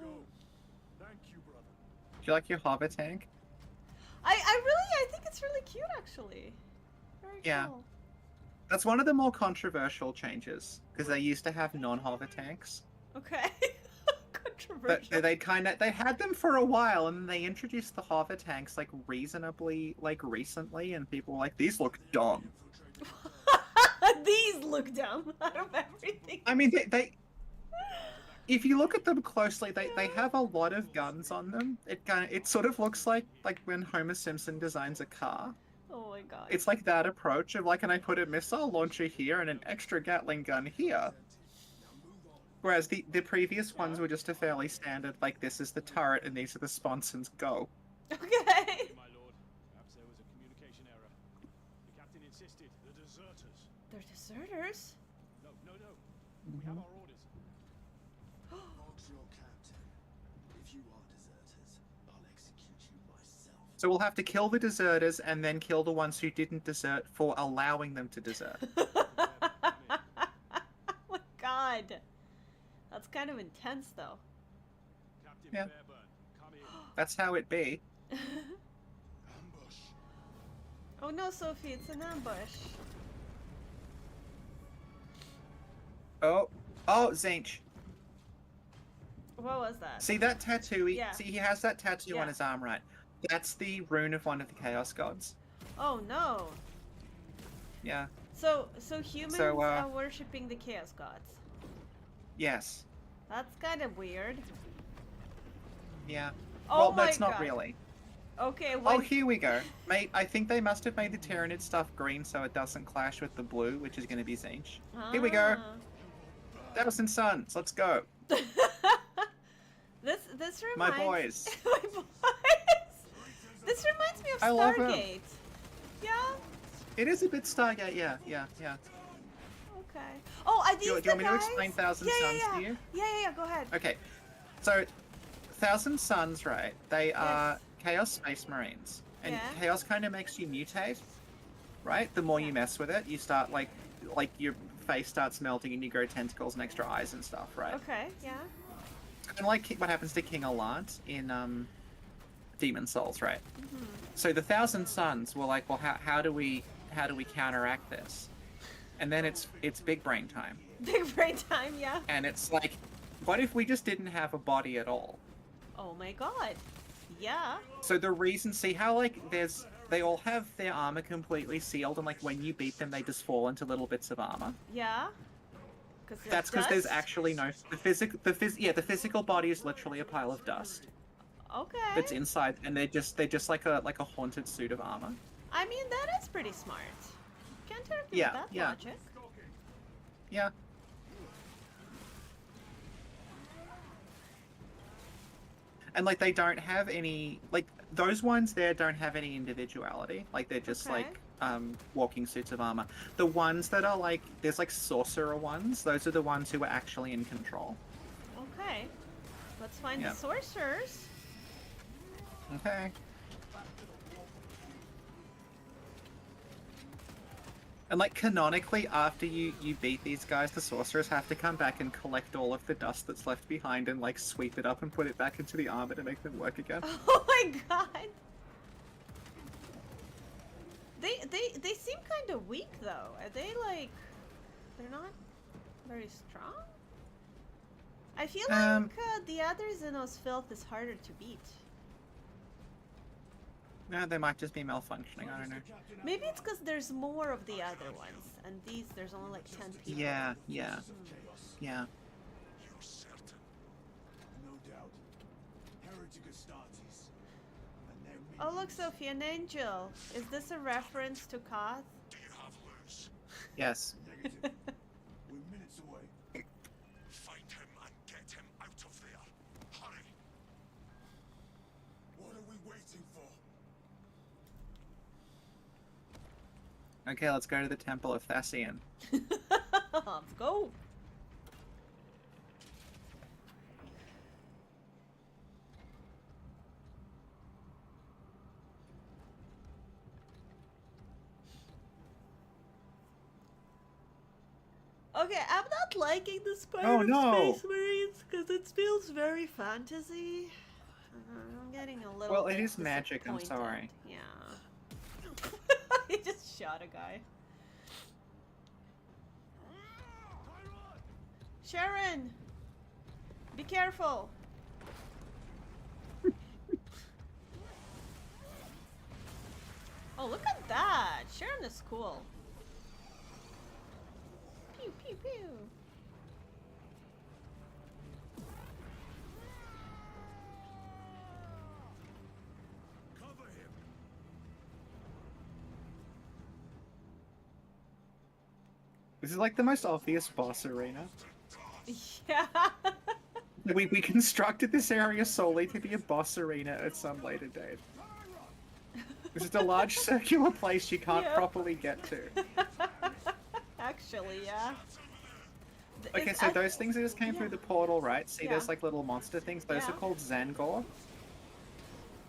Go. Thank you, brother. Do you like your hover tank? I think it's really cute, actually. Very Yeah. cool. That's one of the more controversial changes, because they used to have non-hover tanks. Okay. But Controversial. they had them for a while, and then they introduced the hover tanks, like, reasonably, like, recently, and people were like, these look dumb. These look dumb out of everything. I mean, they if you look at them closely, they have a lot of guns on them. It sort of looks like when Homer Simpson designs a car. Oh my god. It's like that approach of, like, can I put a missile launcher here and an extra Gatling gun here? Whereas the previous ones were just a fairly standard, like, this is the turret and these are the sponsons, go. Okay. My lord, perhaps there was a communication error. The captain insisted. The deserters. They're deserters? No. We have our orders. Fog's your captain. If you are deserters, I'll execute you myself. So we'll have to kill the deserters and then kill the ones who didn't desert for allowing them to desert. Oh my god. That's kind of intense, though. Captain Yeah. Fairburn, come in. That's how it be. Ambush. Oh no, Sophie, it's an ambush. Oh, Zinch. What was that? See that tattoo? Yeah. See, he has that tattoo Yeah. on his arm, right? That's the rune of one of the Chaos Gods. Oh no. Yeah. So humans So, are worshipping the Chaos Gods. Yes. That's kind of weird. Yeah. Oh Well, my that's not god. really. Okay, Oh, when... here we go. Mate, I think they must have made the Tyranid stuff green so it doesn't clash with the blue, which is going to be Zinch. Here we go. Ah. 1,000 suns. Let's go. This reminds... My boys. My boys! This reminds me of I love 'em. Stargate. Yeah? It is a bit Stargate, yeah. Okay. Oh, are these Do you the want me to guys? explain 1,000 yeah, Suns yeah, to you? Yeah, go ahead. Okay. So, 1,000 Suns, right? They are Chaos Space Marines. And Yeah. Chaos kind of makes you mutate, right? The more you mess with it, you start, like your face starts melting and you grow tentacles and extra eyes and stuff, right? Okay, yeah. And like what happens to King Allant in Demon Souls, right? Mm-hmm. So the Thousand Sons were like, well, how do we counteract this? And then it's big brain time. Big brain time, yeah. And it's like, what if we just didn't have a body at all? Oh my god. Yeah. So the reason, see how like they all have their armor completely sealed, and like when you beat them, they just fall into little bits of armor. Yeah. That's because there's actually no the physical body is literally a pile of dust. Okay. That's inside, and they're just like a haunted suit of armor. I mean, that is pretty smart. Can't argue with Yeah, that yeah. logic. Yeah. And like they don't have any like those ones there don't have any individuality. Like they're just Okay. like walking suits of armor. The ones that are like there's like sorcerer ones, those are the ones who are actually in control. Okay. Let's find Yeah. the sorcerers. Okay. And like canonically, after you beat these guys, the sorcerers have to come back and collect all of the dust that's left behind and like sweep it up and put it back into the armor to make them work again. Oh my god. They seem kind of weak though. Are they like they're not very strong? I feel like the other Xenos filth is harder to beat. No, they might just be malfunctioning. I don't know. Maybe it's because there's more of the other ones, and these there's only like 10 people. Yeah. You're certain. No doubt. Heretic Astartes. And their Oh look, minions. Sophie, an angel. Is this a reference to Koth? Do you have loose? Yes. Negative. We're minutes away. Find him and get him out of there. Hurry. What are we waiting for? Okay, let's go to the Temple of Thasian. Let's go. Okay, I'm not liking this part Oh, of no. Space Marines because it feels very fantasy. I'm getting a little. Well, it bit is magic, I'm disappointed. sorry. Yeah. He just shot a guy. Sharon, be careful. Oh, look at that! Sharon is cool. Pew pew pew. Cover him. This is like the most obvious boss arena. Yeah. We constructed this area solely to be a boss arena at some later date. This is a large circular place you can't Yeah. properly get to. Actually, yeah. Okay, so those things that just came through the portal, right? See, Yeah. there's like little monster things. Those Yeah. are called Zangor.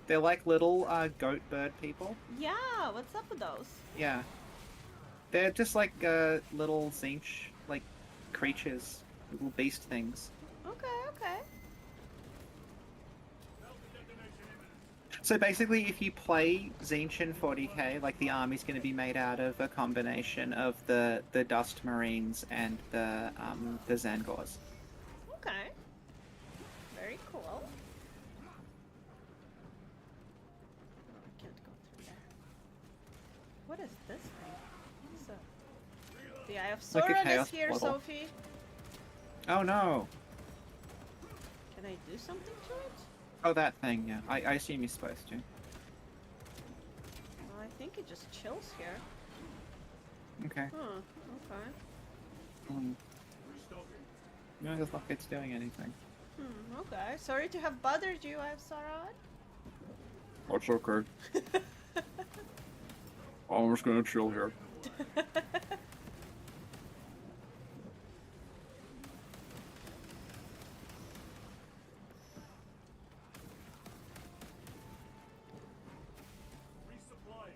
They're like little goat bird people. Yeah, what's up with those? Yeah. They're just like little Zinch, like creatures, little beast things. Okay, okay. So basically, if you play Zinch in 40k, like the army's going to be made out of a combination of the Dust Marines and the Zangors. Okay. Very cool. Oh, I can't go through there. What is this thing? So, the Eye of Like a Sauron is chaos here, portal. Sophie. Oh no! Can I do something to it? Oh, that thing, yeah. I assume you're supposed to. Well, I think it just chills here. Okay. Huh, okay. No, it doesn't look like it's doing anything. Okay. Sorry to have bothered you, Eye of Sauron. That's okay. I'm just gonna chill here. Resupply.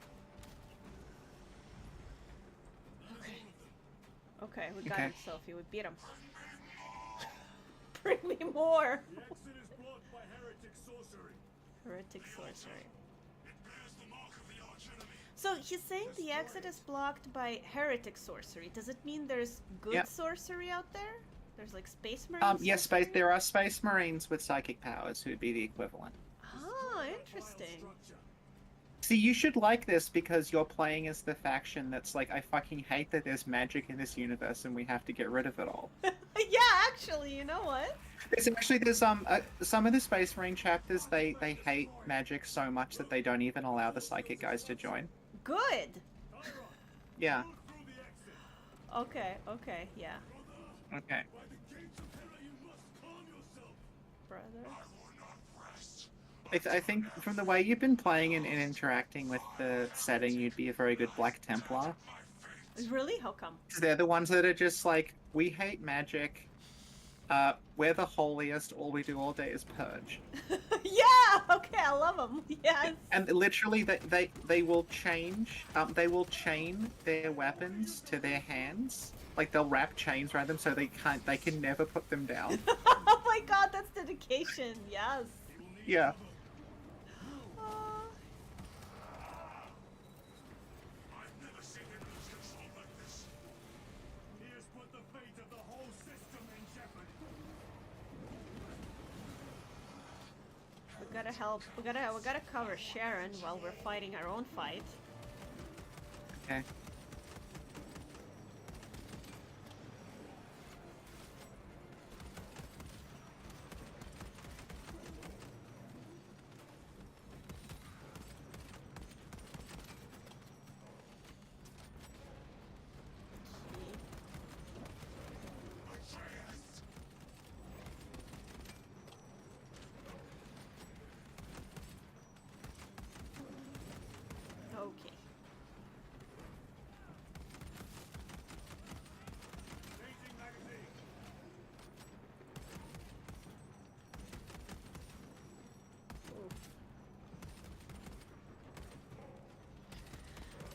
Okay, we got Okay. him, Sophie. We beat him. Bring me more. The heretic sorcery. Heretic sorcery. It bears the mark of the archenemy. So he's saying the exit is blocked by heretic sorcery. Does it mean there's good Yep. sorcery out there? There's like space marines? Yes, space. There are space marines with psychic powers who'd be the equivalent. Oh, interesting. See, you should like this because you're playing as the faction that's like, I fucking hate that there's magic in this universe and we have to get rid of it all. Yeah, actually, you know what? There's some of the Space Marine chapters, they hate magic so much that they don't even allow the psychic guys to join. Good. Yeah. Okay, yeah. Okay. Brother. I think from the way you've been playing and interacting with the setting, you'd be a very good Black Templar. Really? How come? 'Cause they're the ones that are just like, we hate magic. We're the holiest. All we do all day is purge. Yeah. Okay, I love them. Yes. And literally, they will change. They will chain their weapons to their hands. Like they'll wrap chains around them so they can never put them down. Oh my god, that's dedication. Yes. Yeah. I've never seen him lose control like this. He has put the fate of the whole system in jeopardy. We gotta help. We gotta cover Sharon while we're fighting our own fight. Okay. Okay. Changing magazine.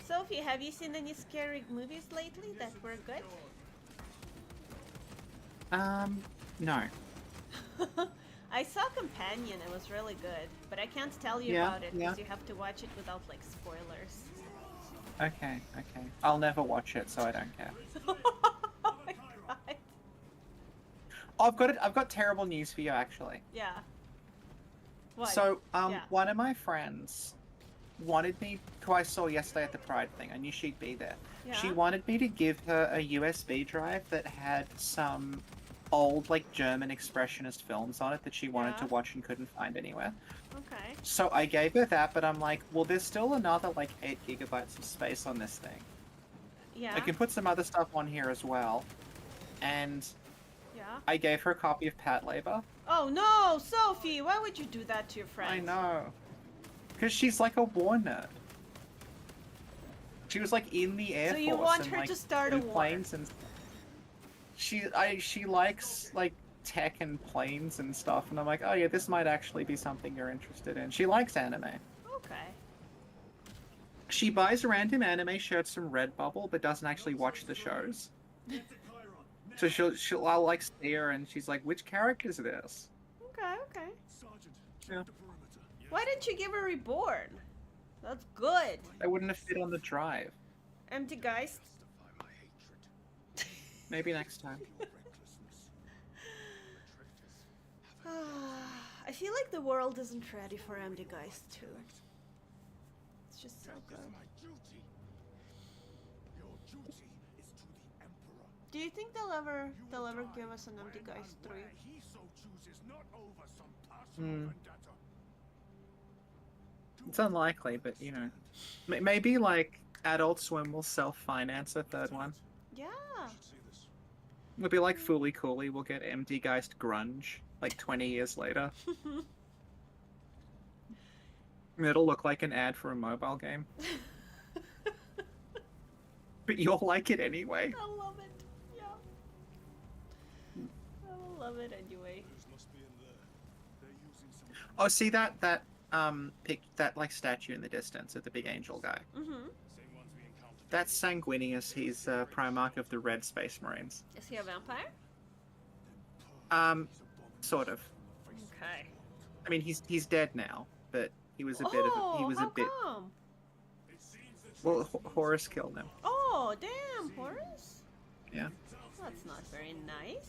Sophie, have you seen any scary movies lately that were good? No. I saw Companion, it was really good, but I can't tell you Yeah, about it yeah. because you have to watch it without like spoilers. Okay. I'll never watch it, so I don't care. Oh my god. I've got terrible news for you, actually. Yeah. What? So, Yeah. one of my friends wanted me, who I saw yesterday at the Pride thing, I knew she'd be there. She Yeah. wanted me to give her a USB drive that had some old, like, German expressionist films on it that she wanted to Yeah. watch and couldn't find anywhere. Okay. So I gave her that, but I'm like, well, there's still another, like, 8 gigabytes of space on this thing. Yeah. I can put some other stuff on here as well. And Yeah. I gave her a copy of Pat Labor. Oh no, Sophie, why would you do that to your friend? I know. Because she's like a war nerd. She was like in the Air So Force. you want and, her like, to start a flew war? planes and she likes like tech and planes and stuff, and I'm like, oh yeah, this might actually be something you're interested in. She likes anime. Okay. She buys random anime shirts from Redbubble, but doesn't actually watch the shows. So I'll like see her, and she's like, which character is this? Okay. Sergeant, Yeah. check the perimeter. Yes. Why didn't you give her Reborn? That's good. They wouldn't have fit on the drive. Empty Geist. Justify my hatred. Maybe next time. Your recklessness. The traitors have I feel like the world isn't ready for Empty Geist too. It's just so That is good. my duty. Your duty is to the Emperor. Do you think they'll ever give us an Empty When Geist and 3? where he so chooses, not over some personal vendetta. It's unlikely, but you know, maybe like Adult Swim will self-finance a third one. Yeah. Should see this. It'll be like Fooly Cooley. We'll get Empty Geist Grunge like 20 years later. It'll look like an ad for a mobile game, but you'll like it anyway. I love it. Yeah. I will love it anyway. Those must be in there. They're using some Oh, see that that like statue in the distance of the big angel guy. Mm-hmm. same ones we encountered. That's Sanguinius. He's Primarch of the Red Space Marines. Is he a vampire? Sort of. Okay. I mean, he's dead now, but he was a bit of a, he was how a bit. come? It seems that Well, Horus killed him. Oh, damn, Horus. Yeah. That's not very nice.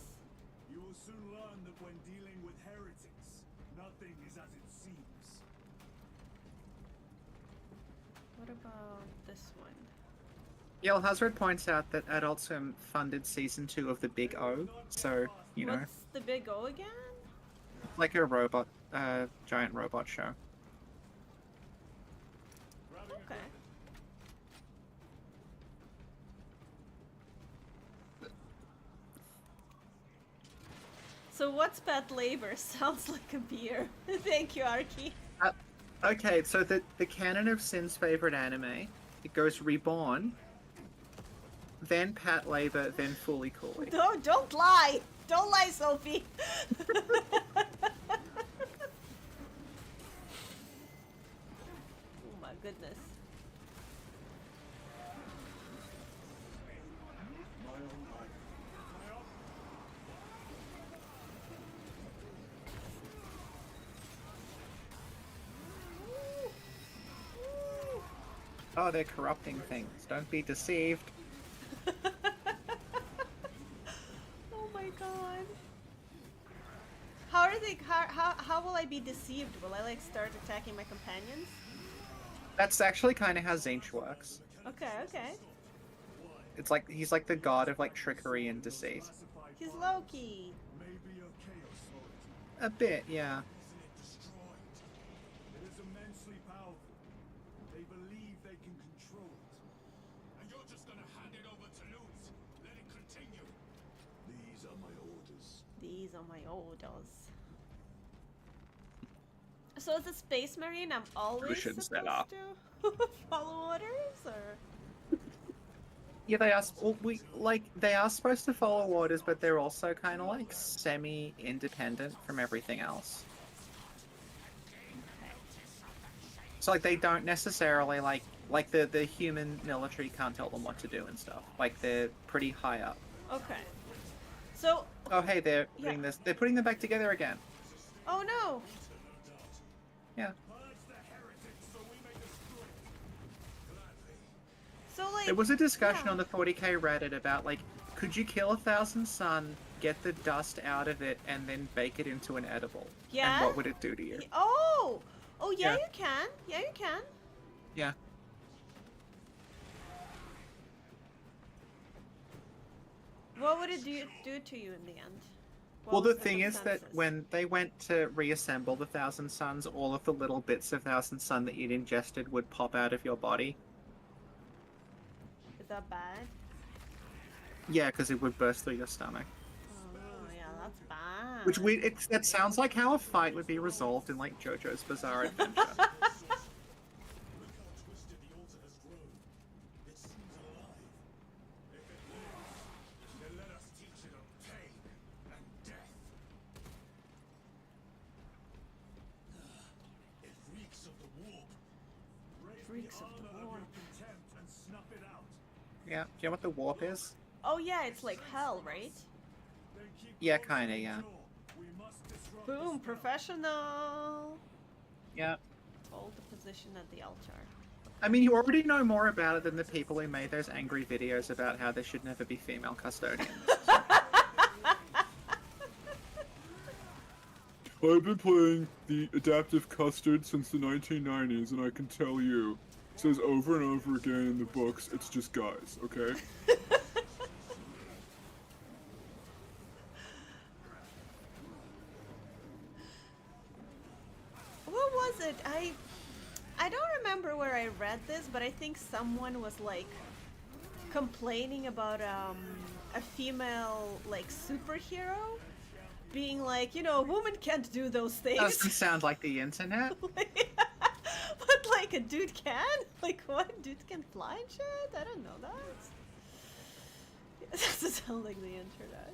you will soon learn that when dealing with heretics, nothing is as it seems. What about this one? Yale Hazard points out that Adult Swim funded season 2 of the Big O, so you know, What's the big O again? like a robot, giant robot show. Okay. So what's bad labor? Sounds like a beer. Thank you, Arky. Okay, so the canon of Sin's favorite anime, it goes Reborn, then Pat Labor, then Fully Cooley. No, don't lie. Don't lie, Sophie. Oh my goodness. Oh, they're corrupting things. Don't be deceived. Oh my god. How are they? How will I be deceived? Will I like start attacking my companions? That's actually kind of how Zinch works. Okay, okay. It's like he's like the god of like trickery and deceit. He's Loki. Maybe a chaos sword. A bit, yeah. Isn't it destroyed? It is immensely powerful. They believe they can control it. And you're just gonna hand it over to Lutz. Let it continue. These are my orders. These are my orders. So as a space marine, I'm always should supposed set up. to follow orders, or Yeah, they are. Well, they are supposed to follow orders, but they're also kind of like semi-independent from everything else. So like they don't necessarily like the human military can't tell them what to do and stuff. Like they're pretty high up. okay. So Oh hey, they're Yeah. putting this. They're putting them back together again. oh no. Yeah. Purge the heretics so we may destroy it. Gladly. So like There was a discussion yeah. on the 40k Reddit about like, could you kill 1,000 sun, get the dust out of it, and then bake it into an edible? Yeah? And what would it do to you? Oh. Oh yeah, Yeah. you can. Yeah, you can. Yeah. What would it do to you in the end? What Well, the was thing is that consensus? when they went to reassemble the 1,000 suns, all of the little bits of 1,000 sun that you'd ingested would pop out of your body. Is that bad? Yeah, because it would burst through your stomach. Oh yeah, that's bad. Which that sounds like how a fight would be resolved in like JoJo's Bizarre Adventure. Look how twisted the altar has grown. It seems alive. If it lives, then let us teach it of pain and death. It reeks of the warp. Raise Reeks the of the armor warp. of your contempt and snuff it out. Yeah. Do you know what the warp is? Oh yeah, it's like hell, right? Then keep Yeah, close kinda, to the yeah. door. We must disrupt Boom, the spell. professional. Yeah. Hold the position at the altar. I mean, you already know more about it than the people who made those angry videos about how there should never be female custodians. I've been playing the Adaptive Custard since the 1990s, and I can tell you, it says over and over again in the books, it's just guys, okay? What was it? I don't remember where I read this, but I think someone was like complaining about a female like superhero being like, you know, a woman can't do those things. Doesn't sound like the internet. But like a dude can? Like what? Dudes can fly and shit? I don't know that. It doesn't sound like the internet.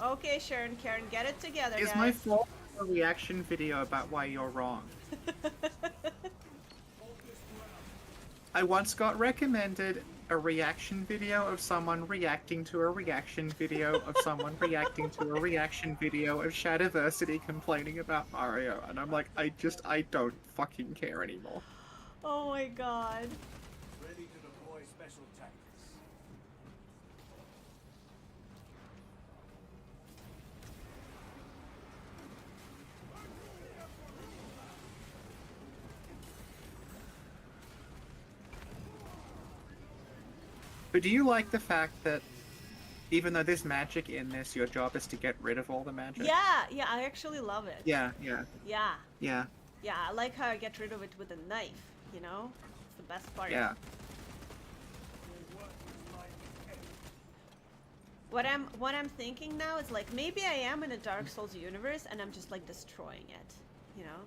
Okay, Sharon, Karen, get it together, Is guys. my fault a reaction video about why you're wrong? I once got recommended a reaction video of someone reacting to a reaction video of someone reacting to a reaction video of Shadiversity complaining about Mario, and I'm like, I don't fucking care anymore. Oh my god. Ready to deploy special tactics. But do you like the fact that even though there's magic in this, your job is to get rid of all the magic? Yeah, yeah, I actually love it. Yeah. Yeah. Yeah. Yeah, I like how I get rid of it with a knife, you know? It's the best part. Yeah. What I'm thinking now is like maybe I am in a Dark Souls universe and I'm just like destroying it, you know?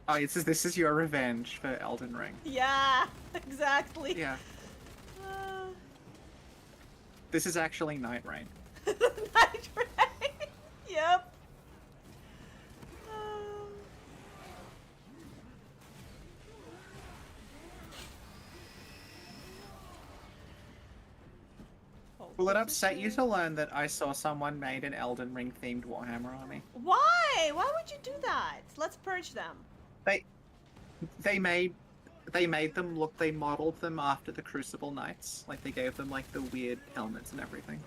Oh, this is your revenge for Elden Ring. Yeah, exactly. Yeah. This is actually Night Rain. Night Rain. Yep. Will it upset you to learn that I saw someone made an Elden Ring themed Warhammer army? Why? Why would you do that? Let's purge them. They made them look. They modeled them after the Crucible Knights. Like they gave them like the weird helmets and everything.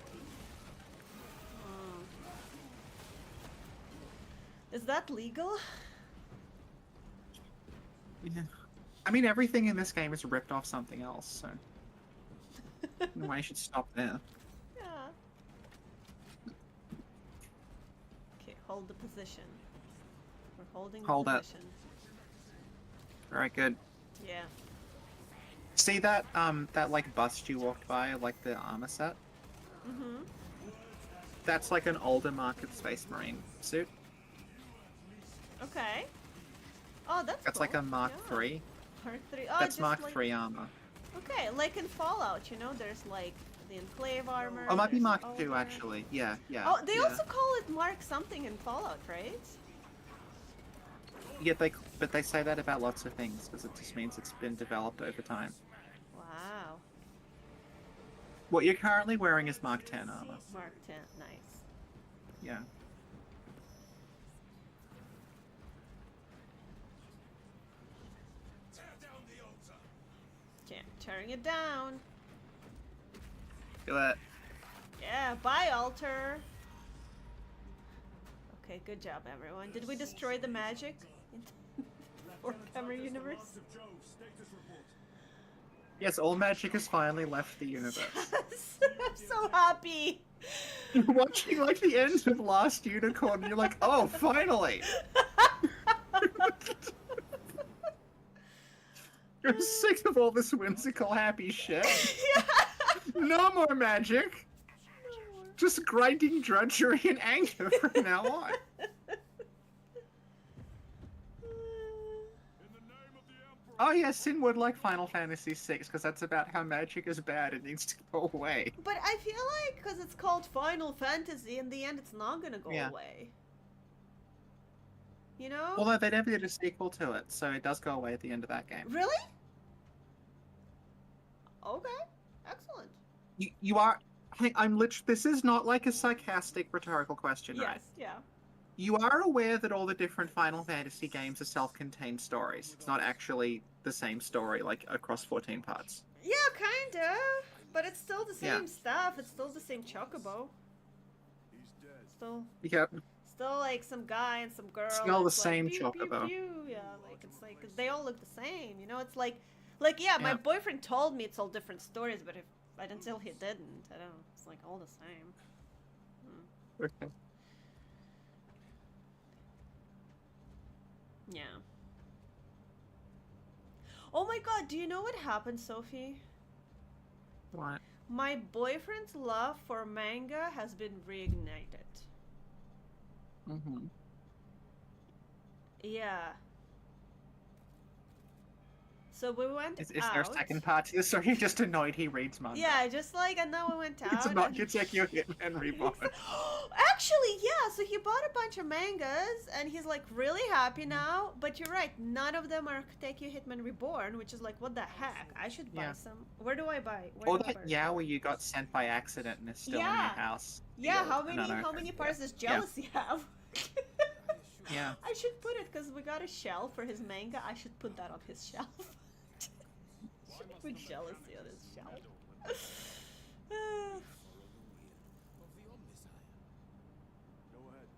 Is that legal? Yeah. I mean, everything in this game is ripped off something else, so why you should stop there. Yeah. Okay, hold the position. We're holding Hold the it. position. Very good. Yeah. See that that like bust you walked by, like the armor set? Mm-hmm. That's like an older Market Space Marine suit. Okay. Oh, that's Like cool. a Mark Yeah. III. Mark 3. Oh, That's just Mark like... III armor. Okay, like in Fallout, you know, there's like the Enclave armor. Oh, it might be there's Mark II armor. actually. Yeah. Oh, they yeah. also call it Mark something in Fallout, right? Yeah, but they say that about lots of things because it just means it's been developed over time. Wow. What you're currently wearing is Mark 10 armor. Mark 10, nice. Yeah. Tear down the altar. Okay, tearing it down. Feel that? Yeah, bye, altar. Okay, good job, everyone. Did we destroy the magic in the Warhammer universe? Of Jove, status report. Yes, all magic has finally left the universe. Yes! I'm so happy. You're watching like the end of Last Unicorn, and you're like, oh, finally! You're sick of all this whimsical, happy shit. Yeah. No more magic. Just grinding drudgery and anger from now on. Oh yeah, Sin would like Final Fantasy VI because that's about how magic is bad and needs to go away. But I feel like because it's called Final Fantasy, in the end it's not gonna go Yeah. away. You know? Although they never did a sequel to it, so it does go away at the end of that game. Really? Okay. Excellent. You are... I'm literally... This is not like a sarcastic rhetorical question, Yes, right? yeah. You are aware that all the different Final Fantasy games are self-contained stories. It's not actually the same story, like, across 14 parts. Yeah, kind of. But it's still the same Yeah. stuff. It's still the same chocobo. He's dead. Still, Yep. still like some guy and some girl. Still and the it's like, same pew, pew, chocobo. pew. Yeah, like it's like they all look the same. You know, it's like yeah. My Yeah. boyfriend told me it's all different stories, but if until he didn't, I don't know. It's like all the same. Okay. Yeah. Oh my god, do you know what happened, Sophie? What? My boyfriend's love for manga has been reignited. Mm-hmm. Yeah. So we went Is out. there a second part to this, or are you just annoyed he reads manga? Yeah, just like, and then we went out. It's not and- Kitekyo Hitman Reborn. Actually, yeah, so he bought a bunch of mangas, and he's like really happy now. But you're right, none of them are Kitekyo Hitman Reborn, which is like, what the heck? I should buy Yeah. some. Where do I buy? Where Or do I that buy? Yaoi you got sent by accident and is still in your Yeah. house. Yeah, Yeah, how I many don't know. how many parts Yeah. does jealousy have? Yeah. I should put it because we got a shelf for his manga. I should put that on his shelf. Should put jealousy on his shelf. Go ahead.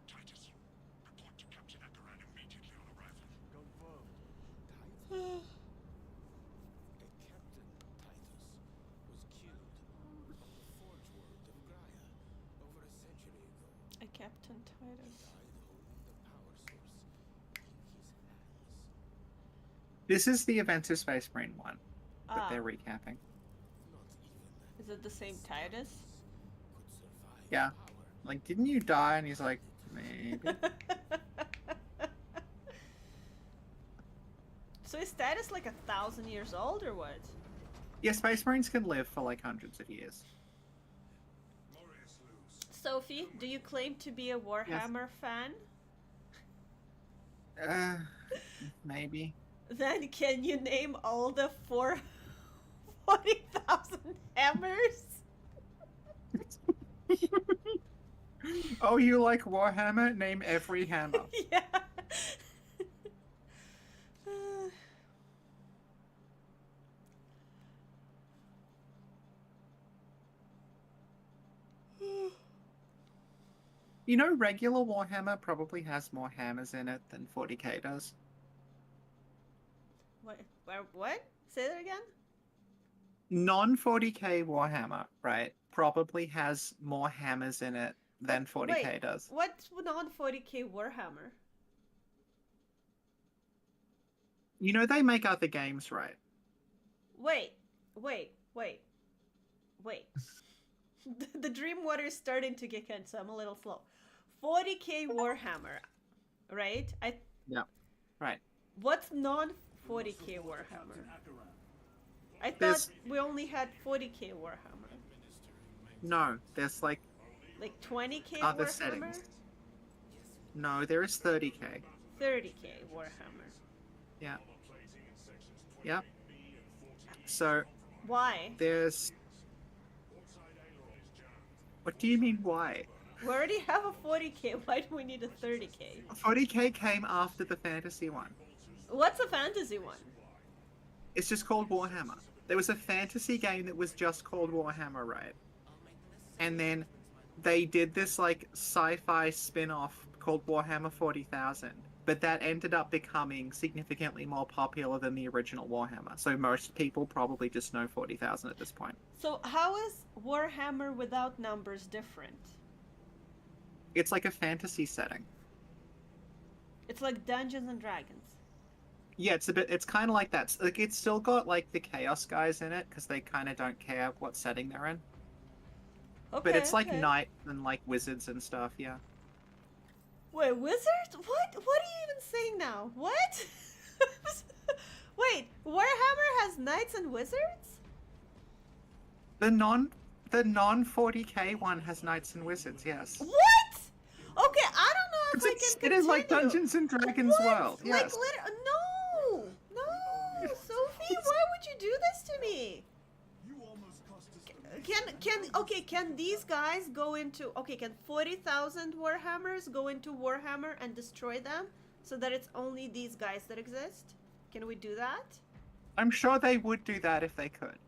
Titus, report to Captain Akaran immediately on arrival. Confirmed. A Captain Titus was killed on the forge world of Gaia over a century ago. A Captain Titus. Died holding the power source in his hands. This is the Events of Space Marine one that Ah, they're recapping. Not even is it the same Titus? could survive Yeah. power. Like, didn't you die? And he's like, maybe. So is Titus like 1,000 years old or what? Yeah, Space Marines can live for like hundreds of years. Glorious loose. Sophie, do you claim to be a Warhammer fan? Maybe. Then can you name all the 40,000 hammers? Oh, you like Warhammer? Name every hammer. Yeah. You know, regular Warhammer probably has more hammers in it than 40k does. What? Say that again? Non-40k Warhammer, right, probably has more hammers in it than 40k Wait, does. What's non-40k Warhammer? You know, they make other games, right? Wait. The dream water is starting to kick in, so I'm a little slow. 40k Warhammer, right? Right. What's non-40k Warhammer? I thought There's- we only had 40k Warhammer. No, there's like 20k other Warhammer? settings. No, there is 30k. 30k Warhammer. Yeah. Yep. So Why? there's. What do you mean? Why? We already have a 40k. Why do we need a 30k? 40k came after the fantasy one. What's a fantasy one? It's just called Warhammer. There was a fantasy game that was just called Warhammer, right? And then they did this like sci-fi spin-off called Warhammer 40,000, but that ended up becoming significantly more popular than the original Warhammer. So most people probably just know 40,000 at this point. So how is Warhammer without numbers different? It's like a fantasy setting. It's like Dungeons and Dragons. Yeah, it's kind of like that. Like, it's still got like the Chaos guys in it because they kind of don't care what setting they're in. Okay, But it's like okay. knights and like wizards and stuff. Yeah. Wait, wizards? What? What are you even saying now? What? Wait, Warhammer has knights and wizards? The non 40k one has knights and wizards. Yes. What? Okay, I don't know if I It's can it is like continue. Dungeons and Dragons What? world. Like, Yes. no, Sophie, why would you do this to me? You almost cost us the Can these guys go into can 40,000 Warhammers go into Warhammer and destroy them so that it's only these guys that exist? Can we do that? I'm sure they would do that if they could.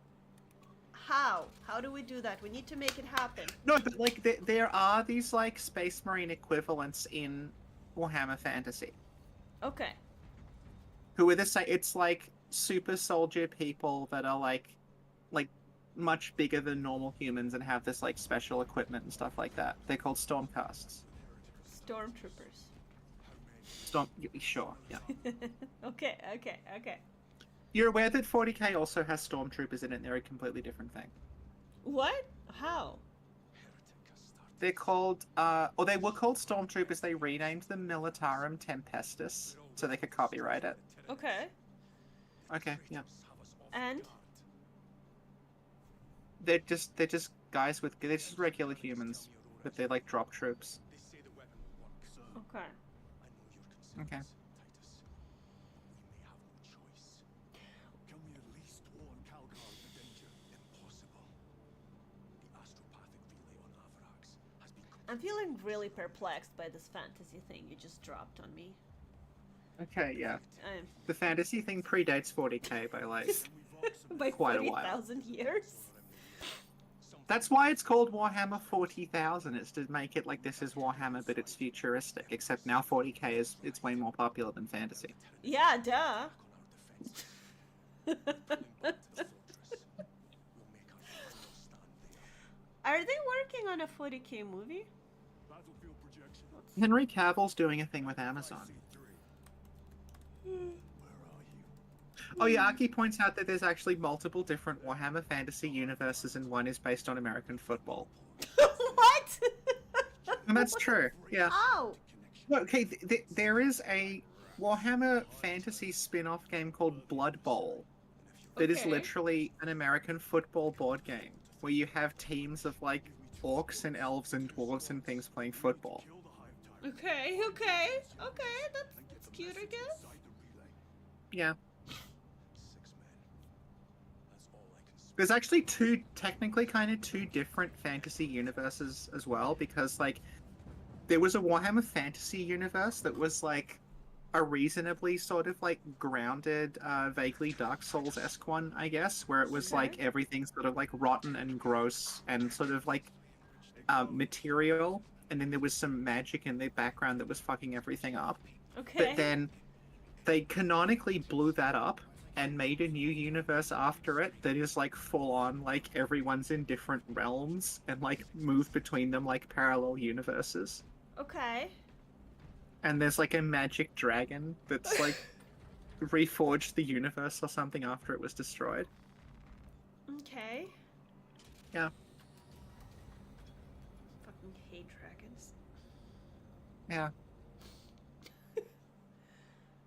How? How do we do that? We need to make it happen. No, but like there are these like Space Marine equivalents in Warhammer Fantasy Okay. who are the same. It's like super soldier people that are like much bigger than normal humans and have this like special equipment and stuff like that. They're called Stormcasts. Stormtroopers. Sure, yeah. Okay. You're aware that 40k also has Stormtroopers in it, and they're a completely different thing. What? How? They're called, or they were called Stormtroopers, they renamed them Militarum Tempestus, so they could copyright it. Okay. Okay, yeah. And They're just guys with they're just regular humans, but they're like drop troops. They say the weapon will work. okay. I know your concerns, Okay. Titus. We may have no choice. Can we at least warn Calgar of the danger? Impossible. The astropathic relay on Avarax has been I'm feeling really perplexed by this fantasy thing you just dropped on me. Okay, yeah. I'm The fantasy thing predates 40k by like by Quite a while. 40,000 years. That's why it's called Warhammer 40,000. It's to make it like this is Warhammer, but it's futuristic. Except now 40k is it's way more popular than fantasy. Yeah, duh. on our defenses. Pulling back to the fortress. We'll make our final stand there. Are they working on a 40k movie? Battlefield projection. Henry Cavill's doing a thing with Amazon. Where are you? Oh yeah, Aki points out that there's actually multiple different Warhammer fantasy universes, and one is based on American football. What? And that's true. Yeah. Oh. No, okay, there is a Warhammer fantasy spin-off game called Blood Bowl that is Okay. literally an American football board game where you have teams of like orcs and elves and dwarves and things playing football. Kill the hive tyrant. Okay, that's cute, I guess. Inside the relay. Yeah. 6 men. That's all I can spare. There's actually technically kind of two different fantasy universes as well, because like there was a Warhammer fantasy universe that was like a reasonably sort of like grounded, vaguely Dark Souls-esque one, I guess, where it was Okay. like everything sort of like rotten and gross and sort of like material, and then there was some magic in the background that was fucking everything up. Okay. But then they canonically blew that up and made a new universe after it that is like full on like everyone's in different realms and like move between them like parallel universes. Okay. And there's like a magic dragon that's like reforged the universe or something after it was destroyed. Okay. Yeah. Fucking hate dragons. Yeah.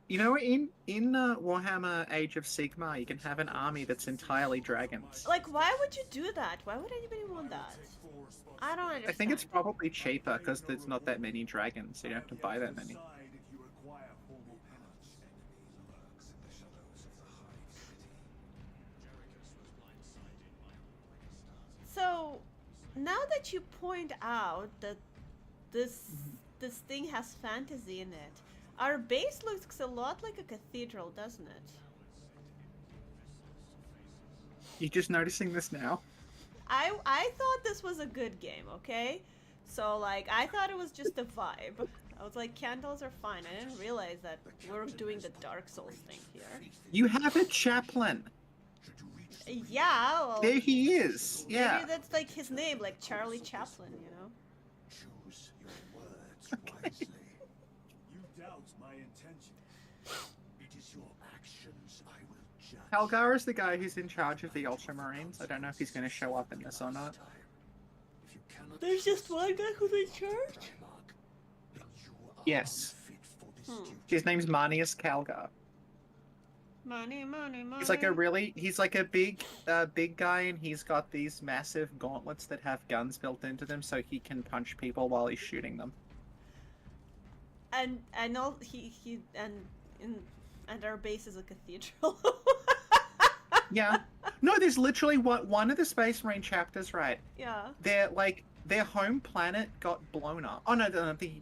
You know, in Warhammer Age of Sigmar, you can have an army that's entirely dragons. Like, why would you do that? Why would anybody want that? I don't understand. I think it's probably cheaper because there's not that many dragons, so you don't have to buy that many. Decide if you require formal penance. lurks in the shadows of the Hive City. Jerichus was blindsided by a So, now that you point out that this thing has fantasy in it, our base looks a lot like a cathedral, doesn't it? You just noticing this now? I thought this was a good game, okay? So like I thought it was just a vibe. I was like, candles are fine. I didn't realize that we're doing the Dark Souls thing here. You have a chaplain. Yeah, well, There he is. Yeah. maybe that's like his name, like Charlie Chaplin, you know? Choose your words wisely. You doubt my intention. It is your actions I will judge. Halgar is the guy who's in charge of the Ultramarines. I don't know if he's going to show up in this or not. If you cannot There's just one guy who's in charge? Mark, then you are Yes. unfit for this duty. His name's Marnius Calgar. Money, money, money. He's like a big guy, and he's got these massive gauntlets that have guns built into them, so he can punch people while he's shooting them. And all and our base is a cathedral. Yeah. No, there's literally one of the Space Marine chapters, right? Yeah. Their home planet got blown up. Oh no, okay.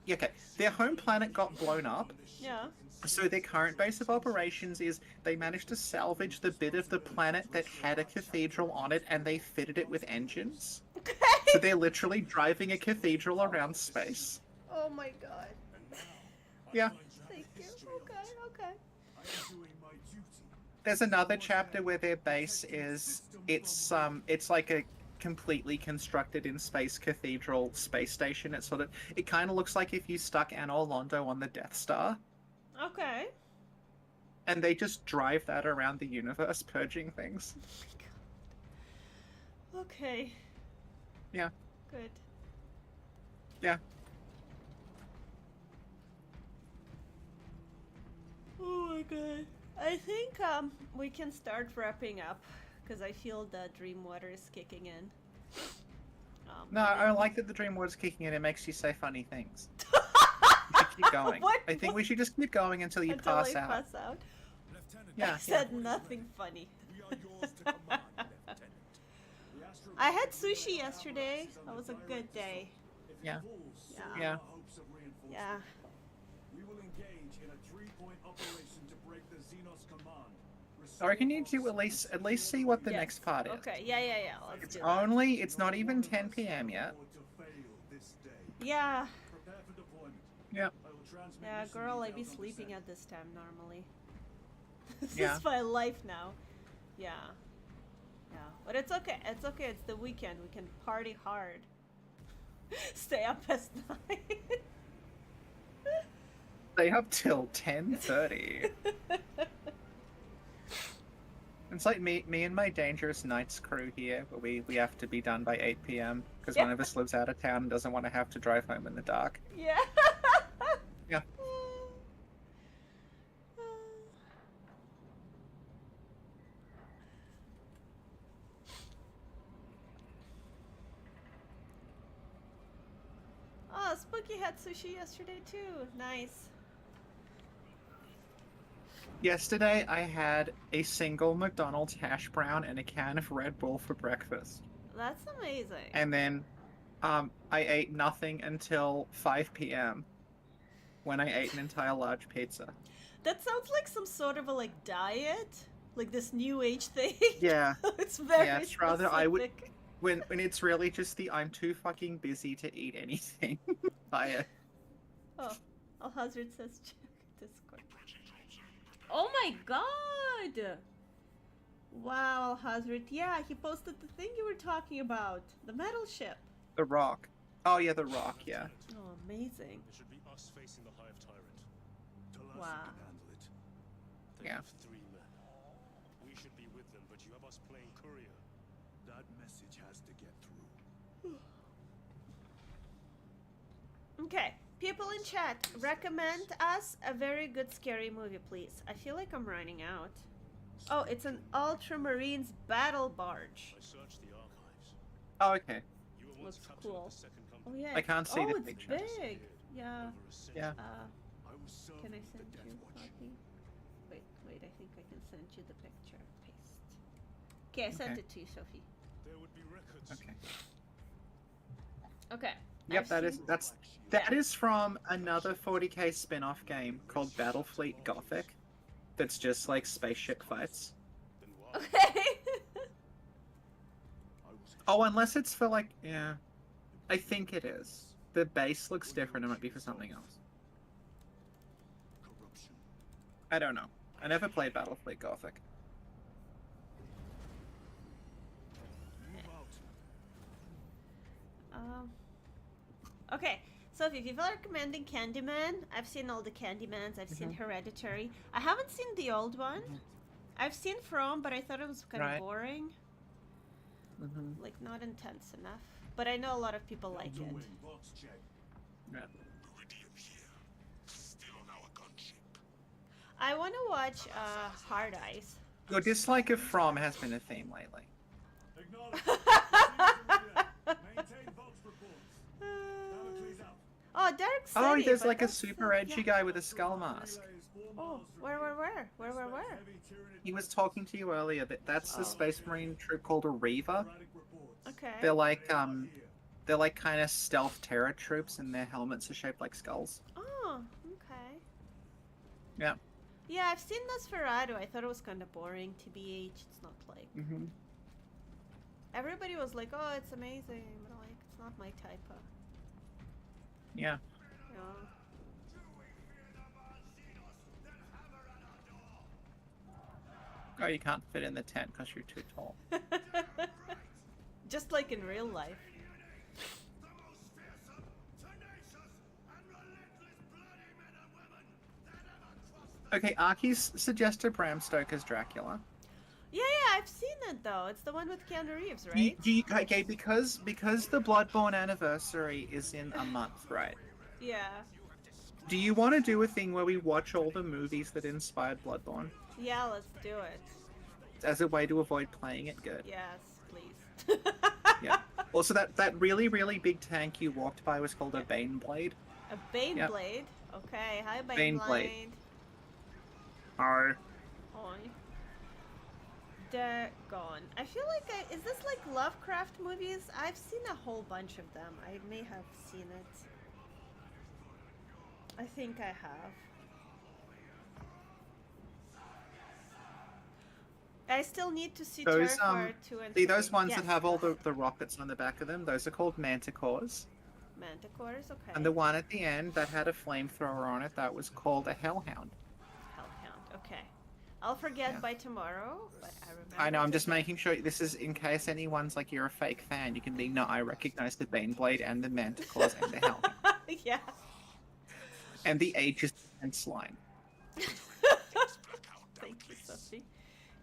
Their home planet got blown up. Yeah. So their current base of operations is they managed to salvage the bit of the planet that had a cathedral on it, and they fitted it with engines. Okay. So they're literally driving a cathedral around space. Oh my god. Yeah. Thank you. Okay. I am doing my duty. There's another chapter where their base is it's like a completely constructed in space cathedral space station. It kind of looks like if you stuck Anor Londo on the Death Star. Okay. And they just drive that around the universe, purging things. Oh my god. Okay. Yeah. Good. Yeah. Oh my god. I think we can start wrapping up because I feel the dream water is kicking in. No, I like that the dream water's kicking in. It makes you say funny things. We should keep going. What? I think we should just keep going until you Until pass I out. pass out. Lieutenant, Yeah, I said nothing funny. we are yours to command, Lieutenant. The Astro I had sushi yesterday. That was a good day. If it Yeah. falls, Yeah. so will Yeah. our hopes of reinforcement. Yeah. We will engage in a 3-point operation to break the Xenos command. Or can you do at least see what the Yes. next part is? Okay. Yeah. Let's It's do that. it's not even 10 p.m. yet. Yeah. Prepare for deployment. Yep. I will transmit Yeah, mission girl, I be details on the sleeping set. at this time normally. This Yeah. is my life now. Yeah. Yeah. But it's okay. It's okay. It's the weekend. We can party hard. Stay up past 9. Stay up till 10:30. It's like me and my Dangerous Nights crew here, where we have to be done by 8 p.m. because one of us lives out of town and doesn't want to have to drive home in the dark. Yeah. Yeah. Oh, Spooky had sushi yesterday too. Nice. Yesterday, I had a single McDonald's hash brown and a can of Red Bull for breakfast. That's amazing. And then I ate nothing until 5 p.m. when I ate an entire large pizza. That sounds like some sort of a like diet, like this new age thing. Yeah. It's very Yeah, it's rather I would specific. when it's really just the I'm too fucking busy to eat anything diet. Oh, Al-Hazard says check Discord. Oh my god! Wow, Al-Hazard. Yeah, he posted the thing you were talking about. The metal ship. The Rock. Oh yeah, the Rock, yeah. Oh, amazing. It should be us facing the Hive Tyrant. Tell us Wow. you can handle it. They Yeah. have 3 men. We should be with them, but you have us playing courier. That message has to get through. Okay, people in chat, recommend us a very good scary movie, please. I feel like I'm running out. Oh, it's an Ultramarines battle barge. I searched the archives. Oh okay. You were once Looks captain cool. of the second Oh company. yeah. I can't see oh, the it's picture. big. Yeah. Over a century. Yeah. I was served Can I with send the you Death Watch. copy? Wait, I think I can send you the picture. Paste. Okay, I sent Okay. it to you, Sophie. There would be records. Okay. Okay. Yep, I've that is seen- that is from another 40k spin-off game called Battlefleet Gothic. That's just like spaceship fights. Then why? Okay. I was Oh, unless it's for like yeah. I think it is. The base looks different, it might be for something else. corruption. I don't know. I never played Battlefleet Gothic. Move out. Okay, Sophie, if you're recommending Candyman, I've seen all the Candymans. I've seen Hereditary. I haven't seen the old one. I've seen From, but I thought it was kind of Right. boring. Mm-hmm. Like, not intense enough. But I know a lot of people like Delta it. wing, box check. Yeah. Iridium here. Still on our gunship. I want to watch Hard Eyes. Your dislike of From has been a theme lately. Acknowledge. Maintain Vox reports. Damocles out. Oh, Dark City. Oh, there's but like a that's, super edgy yeah. guy with a skull mask. Oh, where? He was talking to you earlier. That's the Oh. Space Marine troop called a Reaver. Okay. They're like kind of stealth terror troops, and their helmets are shaped like skulls. Oh, okay. Yeah. Yeah, I've seen Nosferatu. I thought it was kind of boring, TBH. It's not like... Mm-hmm. Everybody was like, oh, it's amazing. But like, it's not my type of... Yeah. You know. Oh, you can't fit in the tent because you're too tall. Just like in real life. The most fearsome, tenacious, and relentless bloody men and women that ever crossed Okay, Arky's suggested Bram Stoker's Dracula. Yeah, I've seen it though. It's the one with Keanu Reeves, right? Okay, because the Bloodborne anniversary is in a month, right? Yeah. Do you want to do a thing where we watch all the movies that inspired Bloodborne Yeah, let's do it. as a way to avoid playing it good? Yes, please. Yeah. Also, that really, really big tank you walked by was called a Baneblade. A Bane Yep. Blade. Okay, hi Bane Bane Blade. Blade. Hi. Hi. They're gone. I feel like is this like Lovecraft movies? I've seen a whole bunch of them. I may have seen it. I think I have. I still need to see Those Terrifier 2 and 3. see those ones Yes. that have all the rockets on the back of them. Those are called manticores. Manticores, okay. And the one at the end that had a flamethrower on it, that was called a hellhound. Hellhound, okay. I'll forget Yeah. by tomorrow, but I remember. I know. I'm just today. making sure this is in case anyone's like you're a fake fan. You can be no. I recognize the Baneblade and the manticores and the hellhound Yeah. and the Aegis defense line. Thank you, Sophie.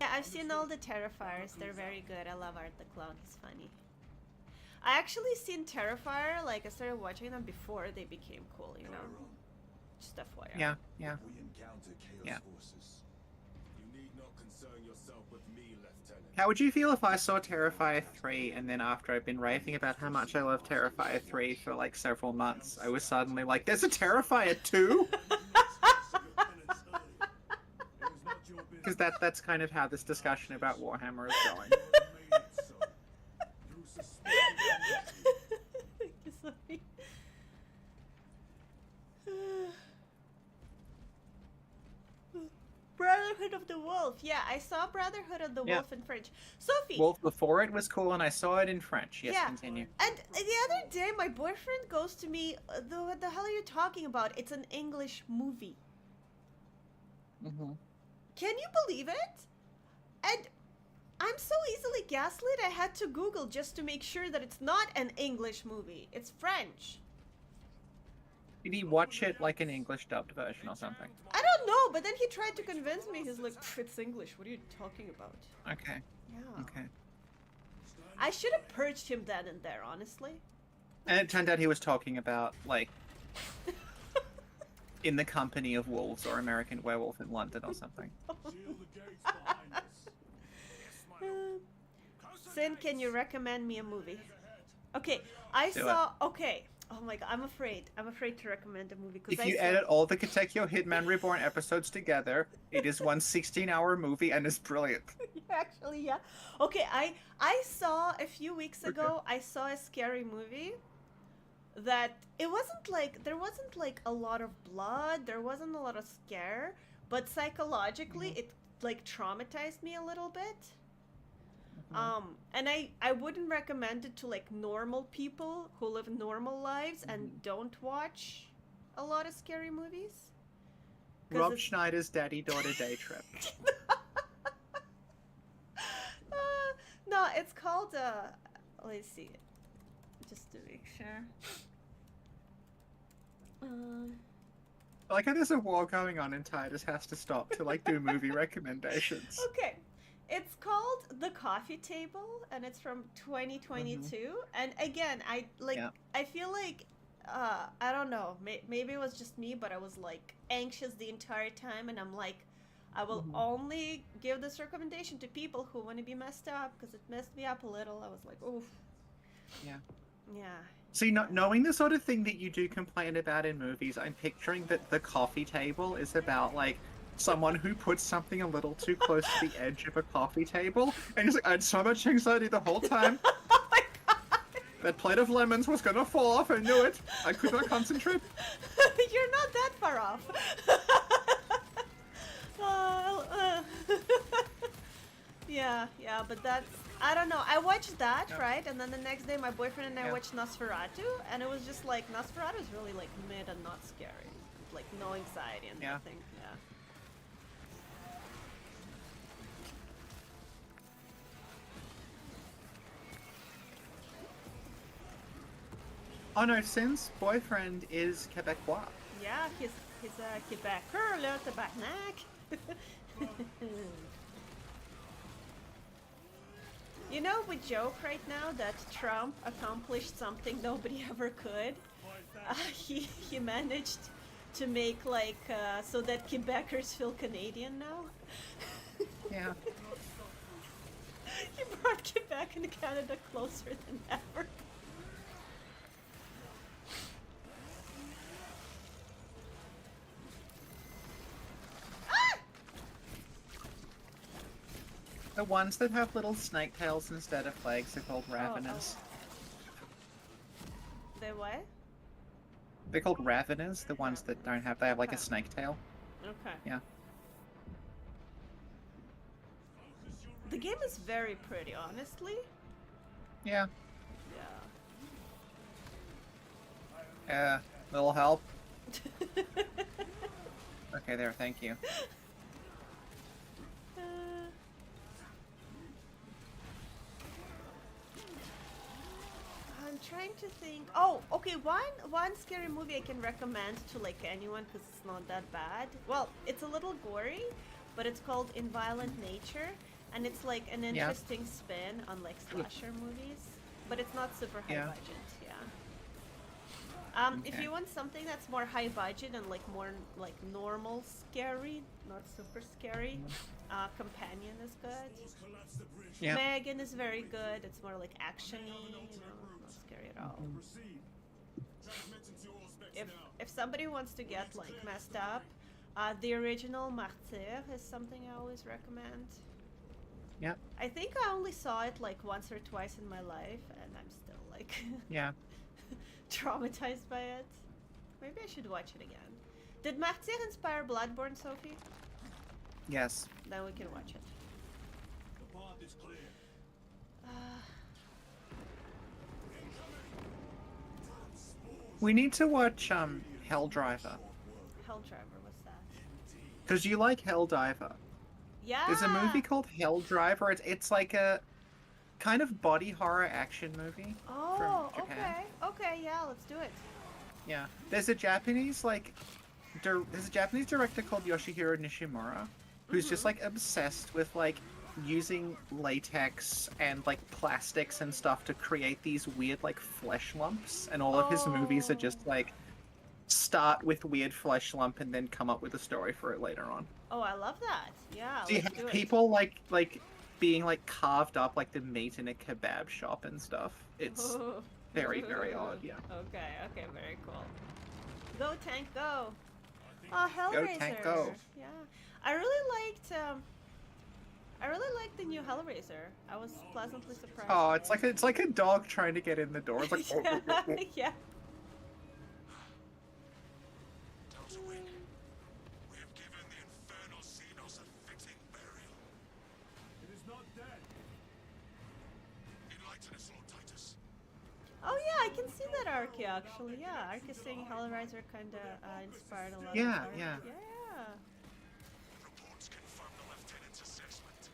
Yeah, I've seen all the Terrifiers. They're very good. I love Art the Clown. He's funny. I actually seen Terrifier, like I started watching them before they became cool, you know? Just FYI. Yeah, yeah. We encounter Chaos Yeah. forces. You need not concern yourself with me, Lieutenant. How would you feel if I saw Terrifier 3 and then after I've been raving about how much I love Terrifier 3 for like several months, I was suddenly like, there's a Terrifier 2? Because that's kind of how this discussion about Warhammer is going. Thank you, Sophie. Brotherhood of the Wolf. Yeah, I saw Brotherhood of the Yeah. Wolf in French. Sophie. Wolf before it was cool and I saw it in French. Yes, Yeah. continue. And the other day, my boyfriend goes to me, what the hell are you talking about? It's an English movie. Mm-hmm. Can you believe it? And I'm so easily gaslit, I had to Google just to make sure that it's not an English movie. It's French. Did he watch it like an English dubbed version or something? I don't know, but then he tried to convince me. He's like, it's English. What are you talking about? Okay. Yeah. Okay. I should have purged him then and there, honestly. And it turned out he was talking about, like, In the Company of Wolves or American Werewolf in London or something. Shield the gates behind us. Sin, can you recommend me a movie? Okay, I Do saw. Okay. Oh my god, I'm afraid. I'm afraid to recommend a movie because If you edit all the Katekyo Hitman Reborn episodes together, it is one 16-hour movie and is brilliant. Actually, yeah. Okay, I saw a few weeks ago. I saw a scary movie that there wasn't like a lot of blood. There wasn't a lot of scare, but psychologically, it like traumatized me a little bit. And I wouldn't recommend it to like normal people who live normal lives and don't watch a lot of scary movies. 'Cause Rob it's- Schneider's daddy-daughter day trip. No, it's called let's see, just to make sure. I like how there's a war going on and Titus has to stop to like do movie recommendations. Okay, it's called The Coffee Table, and it's from 2022. And again, I like. Yeah. I feel like I don't know. Maybe it was just me, but I was like anxious the entire time, and I'm like, I will only give this recommendation to people who want to be messed up because it messed me up a little. I was like, oof. Yeah. Yeah. See, not knowing the sort of thing that you do complain about in movies, I'm picturing that The Coffee Table is about like someone who puts something a little too close to the edge of a coffee table, and he's like, I had so much anxiety the whole time. Oh my god. That plate of lemons was gonna fall off. I knew it. I could not concentrate. You're not that far off. Yeah, but that's, I don't know. I watched that, right? And then the next day my boyfriend and I watched Nosferatu, and it was just like, Nosferatu is really like mid and not scary. Like no anxiety and nothing. Yeah. Oh no, Sin's boyfriend is Quebecois. Yeah, he's a Quebecer, le tabarnak. You know, we joke right now that Trump accomplished something nobody ever could. He managed to make like so that Quebecers feel Canadian now. Yeah. You brought Quebec and Canada closer than ever. The ones that have little snake tails instead of legs are called ravenous. They what? They're called ravenous, the ones that don't have, they have like a Okay. snake tail. Okay. Yeah. The game is very pretty, honestly. Yeah. Yeah. Little help. Okay, there, thank you. I'm trying to think. Oh, okay. One scary movie I can recommend to like anyone because it's not that bad. Well, it's a little gory, but it's called In Violent Nature, and it's like an interesting spin on like slasher movies, but it's not super high budget. Yeah. If you want something that's more high budget and like more like normal scary, not super scary, Companion is good. Yeah. Megan is very good. It's more like actiony, you know, not scary at all. If somebody wants to get like messed up, the original Martyr is something I always recommend. Yep. I think I only saw it like once or twice in my life, and I'm still like traumatized by it. Maybe I should watch it again. Did Martyr inspire Bloodborne, Sophie? Yes. Then we can watch it. The path is clear. We need to watch Helldriver. Helldriver, what's that? Because you like Helldiver. Yeah. There's a movie called Helldriver. It's like a kind of body horror action movie from Japan. Okay, yeah, let's do it. Yeah. There's a Japanese there's a Japanese director called Yoshihiro Nishimura who's just like obsessed with like using latex and like plastics and stuff to create these weird like flesh lumps, and all of his movies are just like start with weird flesh lump and then come up with a story for it later on. Oh, I love that. Yeah, So you let's do have it. people like being like carved up like the meat in a kebab shop and stuff. It's very, very odd, yeah. Okay, very cool. Go Tank, go! Oh, Hellraiser! Go Tank, go! Yeah, I really liked the new Hellraiser. I was pleasantly surprised. Oh, it's like a dog trying to get in the door. It's like yeah. Delta-Wing, we have given the infernal Xenos a fitting burial. It is not dead. Enlighten us, Lord Titus. Oh yeah, I can see that arc actually. Yeah, arc is saying Hellraiser kinda inspired a lot. Yeah, of yeah. Reports confirm the lieutenant's assessment.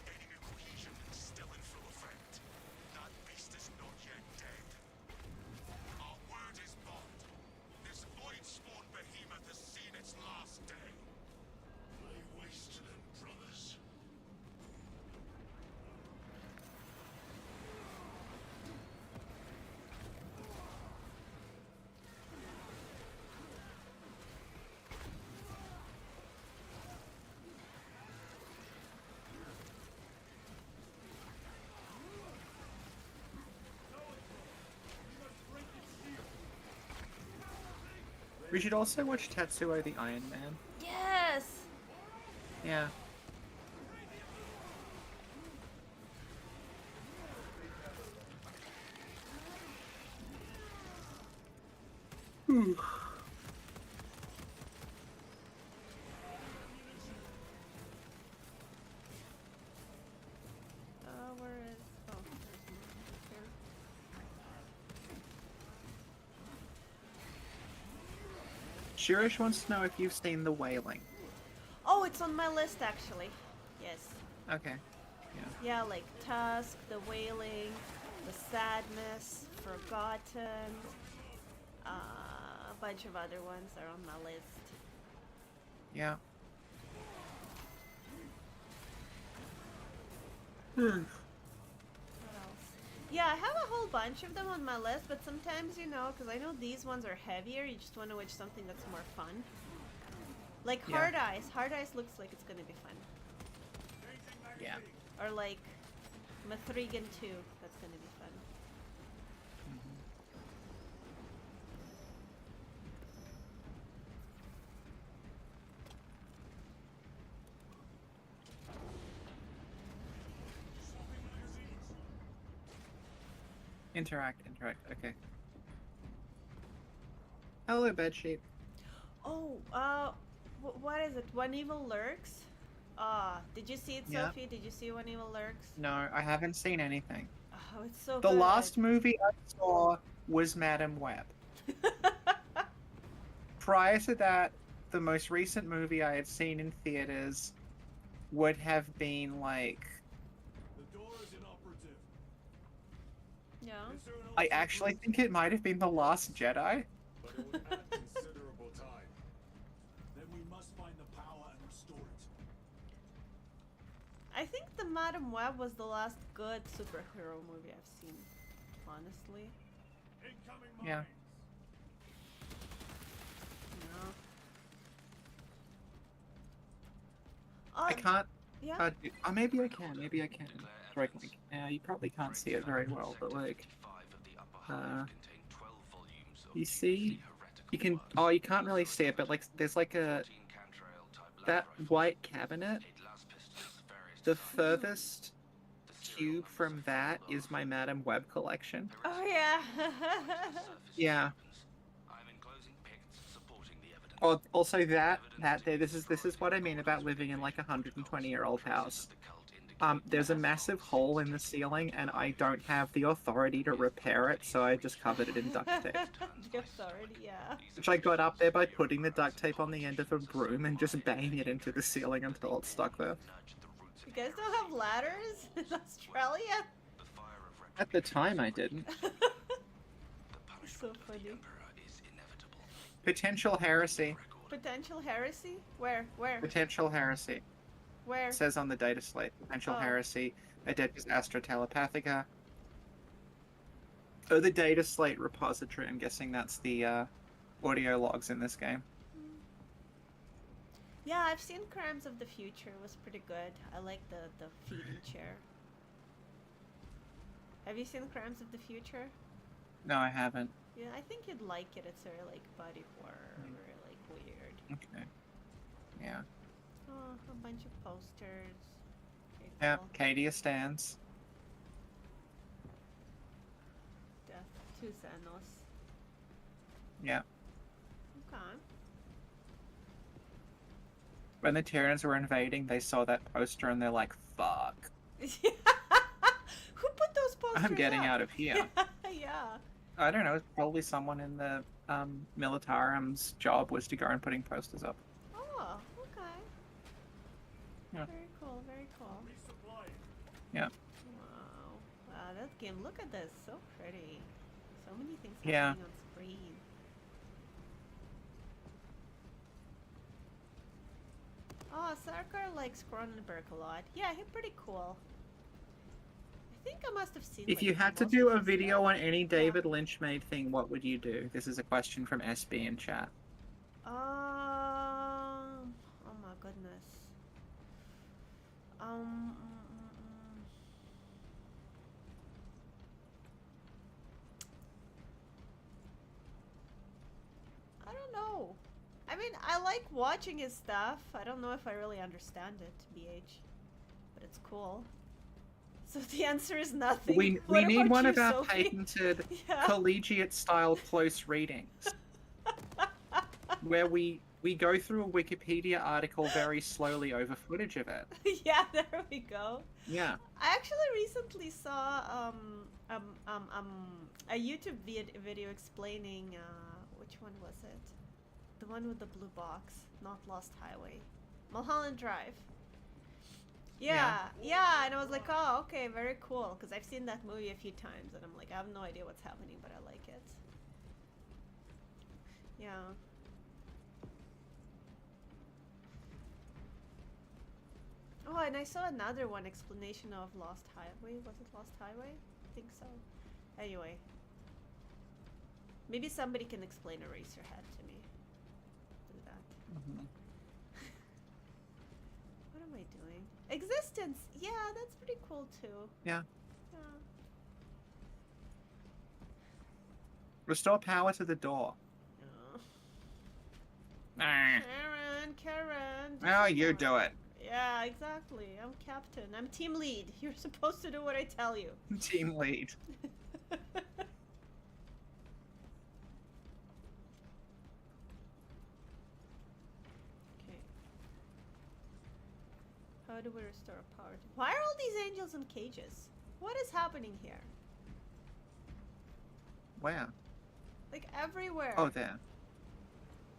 Enemy cohesion is still in full effect. That beast is not yet dead. Our word is bond. This void-spawn behemoth has seen its last day. Lay waste to them, brothers. We should also watch Tetsuo the Iron Man. Yes. Yeah. Where is? Oh, there's one here. Shirish wants to know if you've seen The Wailing. Oh, it's on my list actually. Yes. Okay. Yeah, like Tusk, The Wailing, The Sadness, Forgotten. A bunch of other ones are on my list. Yeah. What else? Yeah, I have a whole bunch of them on my list, but sometimes, you know, because I know these ones are heavier, you just want to watch something that's more fun. Like Yeah. Hard Eyes. Hard Eyes looks like it's gonna be fun. Yeah. Or like Mathrigan 2. That's gonna be fun. Interact. Okay. Hello, bedsheet. Oh, what is it? When Evil Lurks? Did you see it, Yeah. Sophie? Did you see When Evil Lurks? No, I haven't seen anything. Oh, it's so The good. last movie I saw was Madam Web. Prior to that, the most recent movie I had seen in theaters would have been like... The door is inoperative. Yeah. Is there an I alternate actually route? think it might have been The Last Jedi. But it would add considerable time. Then we must find the power and restore it. I think the Madam Web was the last good superhero movie I've seen, honestly. Incoming Yeah. mines. No. I can't... Yeah. maybe I can. Correctly. Yeah, you probably can't see it very well, but like... you see? You can... Oh, you can't really see it, but like, there's like a... That white cabinet, the furthest cube from that is my Madam Web collection. Oh yeah. Yeah. Oh, also that there, this is what I mean about living in like a 120-year-old house. There's a massive hole in the ceiling, and I don't have the authority to repair it, so I just covered it in duct tape. The authority, yeah. Which I got up there by putting the duct tape on the end of a broom and just banging it into the ceiling until it's stuck there. You guys don't have ladders in Australia? At the time, I didn't. So funny. Potential heresy. Potential heresy? Where? Potential heresy. Where? It says on the data slate. Potential Oh. heresy. Adeptus Astra Telepathica. Oh, the data slate repository. I'm guessing that's the audio logs in this game. Yeah, I've seen Crimes of the Future. It was pretty good. I like the feeding chair. Have you seen Crimes of the Future? No, I haven't. Yeah, I think you'd like it. It's sort of like body horror, like weird. Okay. Yeah. Oh, a bunch of posters. Very Yeah, cool. Cadia stands. Death to Xenos. Yeah. Okay. When the Tyranids were invading, they saw that poster and they're like, fuck. Who put those posters I'm getting up? out of here. Yeah. I don't know, probably someone in the Militarim's job was to go and putting posters up. Oh, okay. Yeah. Very cool, very cool. Resupply. Yeah. Wow. Wow, that game, look at this. So pretty. So many things Yeah. happening on screen. Oh, Sarkar likes Cronenberg a lot. Yeah, he's pretty cool. I think I must have seen. If like, you had to most do of a his video stuff. on any David Lynch made thing, what would you do? This is a question from SB in chat. Oh my goodness. I don't know. I mean, I like watching his stuff. I don't know if I really understand it, BH. But it's cool. So the answer is nothing. We What need about one you, of our Sophie? patented Yeah. collegiate style close readings. Where we go through a Wikipedia article very slowly over footage of it. Yeah, there we go. Yeah. I actually recently saw a YouTube video explaining which one was it? The one with the blue box, not Lost Highway, Mulholland Drive. Yeah, and I was like, oh, okay, very cool, because I've seen that movie a few times, and I'm like, I have no idea what's happening, but I like it. Yeah. Oh, and I saw another one, explanation of Lost Highway. Was it Lost Highway? think so. Anyway. Maybe somebody can explain Eraserhead to me. Do that. Mhm. What am I doing? Existence! Yeah, that's pretty cool too. Yeah. Yeah. Restore power to the door. Ah. Karen. Oh, you do it. Yeah, exactly. I'm captain. I'm team lead. You're supposed to do what I tell you. Team lead. Okay. How do we restore power? Why are all these angels in cages? What is happening here? Where? Like everywhere. Oh, there.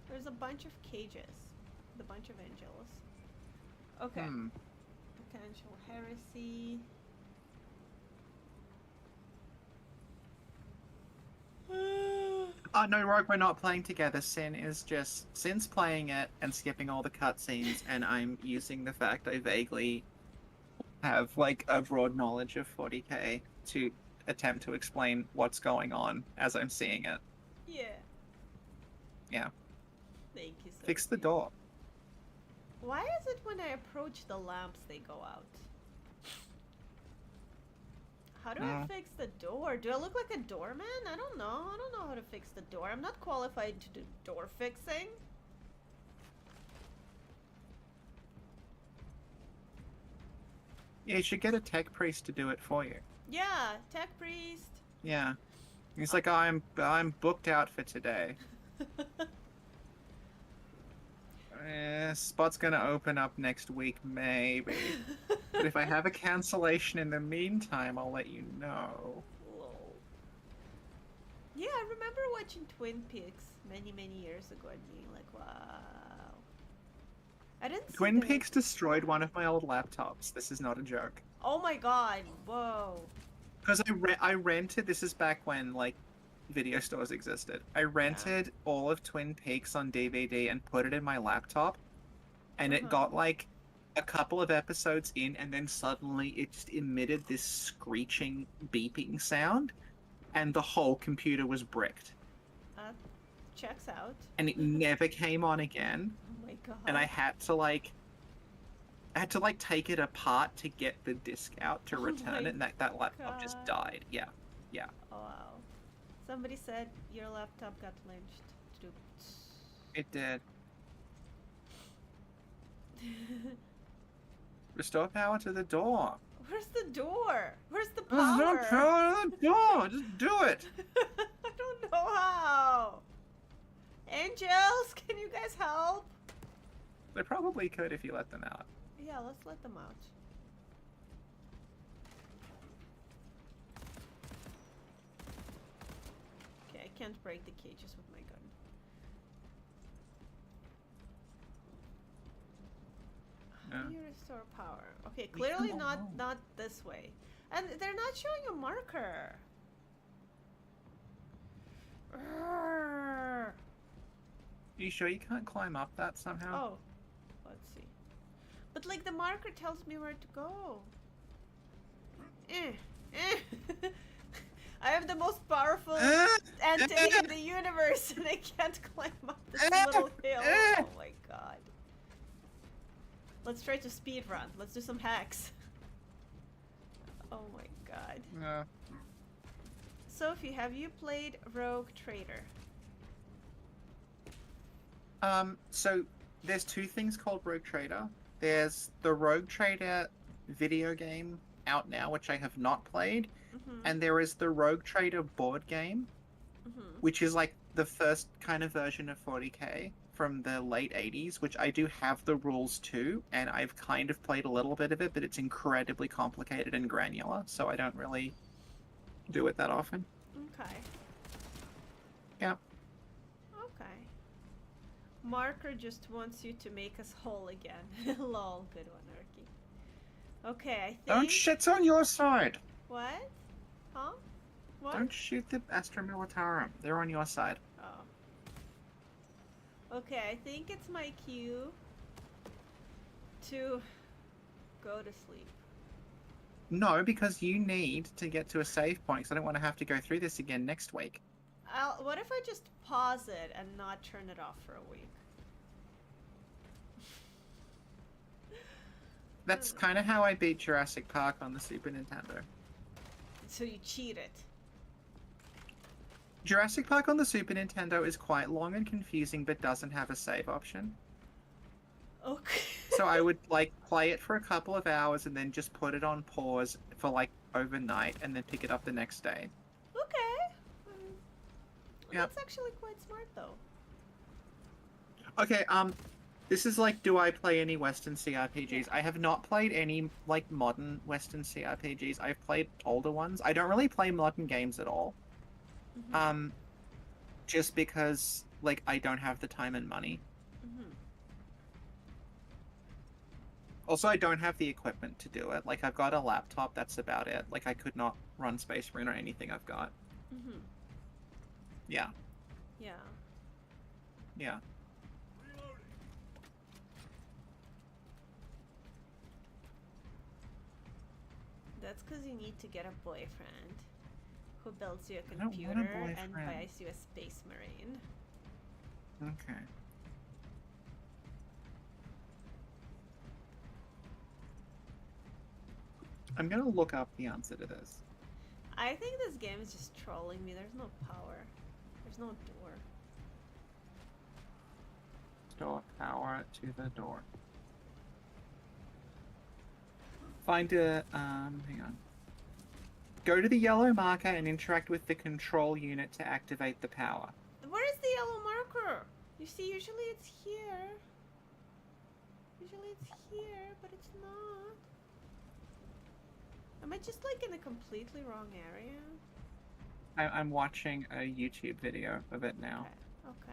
There's a bunch of cages. With a bunch of angels. Okay. Potential heresy. Oh no, Rogue, we're not playing together. Sin is just Sin's playing it and skipping all the cutscenes, and I'm using the fact I vaguely have like a broad knowledge of 40k to attempt to explain what's going on as I'm seeing it. Yeah. Yeah. Thank you so Fix the much. door. Why is it when I approach the lamps they go out? How do I fix the door? Do I look like a doorman? I don't know. I don't know how to fix the door. I'm not qualified to do door fixing. Yeah, you should get a tech priest to do it for you. Yeah, tech priest. Yeah. He's like, I'm booked out for today. Spot's gonna open up next week, maybe. But if I have a cancellation in the meantime, I'll let you know. Lol. Yeah, I remember watching Twin Peaks many, many years ago and being like, wow. I didn't see Twin the- Peaks destroyed one of my old laptops. This is not a joke. Oh my god, whoa. Because I rented, this is back when, like, video stores existed. I rented all of Twin Peaks on DVD and put it in my laptop. And it got, like, a couple of episodes in, and then suddenly it just emitted this screeching, beeping sound. And the whole computer was bricked. Checks out. And it never came on again. Oh my god. And I had to take it apart to get the disc out to return it, and that laptop just died. Yeah. Oh wow. Somebody said your laptop got lynched. It did. Restore power to the door. Where's the door? Where's the There's no power? power to the door. Just do it. I don't know how. Angels, can you guys help? They probably could if you let them out. Yeah, let's let them out. Okay, I can't break the cages with my gun. How do you restore power? Okay, clearly not this way. And they're not showing a marker. Urgh. Are you sure you can't climb up that somehow? Oh, let's see. But like the marker tells me where to go. I have the most powerful entity in the universe and I can't climb up this little hill. Oh my god. Let's try to speed run. Let's do some hacks. Oh my god. Yeah. Sophie, have you played Rogue Trader? So there's two things called Rogue Trader. There's the Rogue Trader video game out now, which I have not played, and there is the Rogue Trader board game, which is like the first kind of version of 40k from the late 80s, which I do have the rules to, and I've kind of played a little bit of it, but it's incredibly complicated and granular, so I don't really do it that often. Okay. Yeah. Okay. Marker just wants you to make us whole again. Lol, good one, Erky. Okay, I think... Don't shit's on your side! What? Huh? What? Don't shoot the Astra Militarum. They're on your side. Oh. Okay, I think it's my cue to go to sleep. No, because you need to get to a save point, because I don't want to have to go through this again next week. What if I just pause it and not turn it off for a week? That's kind of how I beat Jurassic Park on the Super Nintendo. So you cheated. Jurassic Park on the Super Nintendo is quite long and confusing, but doesn't have a save option. Okay. So I would like play it for a couple of hours and then just put it on pause for like overnight and then pick it up the next day. Okay. Yep. That's actually quite smart though. Okay, this is like, do I play any Western CRPGs? Yeah. I have not played any like modern Western CRPGs. I've played older ones. I don't really play modern games at all. Mm-hmm. Just because like I don't have the time and money. Mm-hmm. Also, I don't have the equipment to do it. Like, I've got a laptop, that's about it. Like, I could not run Space Marine or anything I've got. Mm-hmm. Yeah. Yeah. Yeah. That's because you need to get a boyfriend who builds you a I don't want a computer and boyfriend. buys you a Space Marine. Okay. I'm gonna look up the answer to this. I think this game is just trolling me. There's no power. There's no door. Store power to the door. Find a, hang on. Go to the yellow marker and interact with the control unit to activate the power. Where is the yellow marker? You see, usually it's here. Usually it's here, but it's not. Am I just like in a completely wrong area? I'm watching a YouTube video of it now. Okay.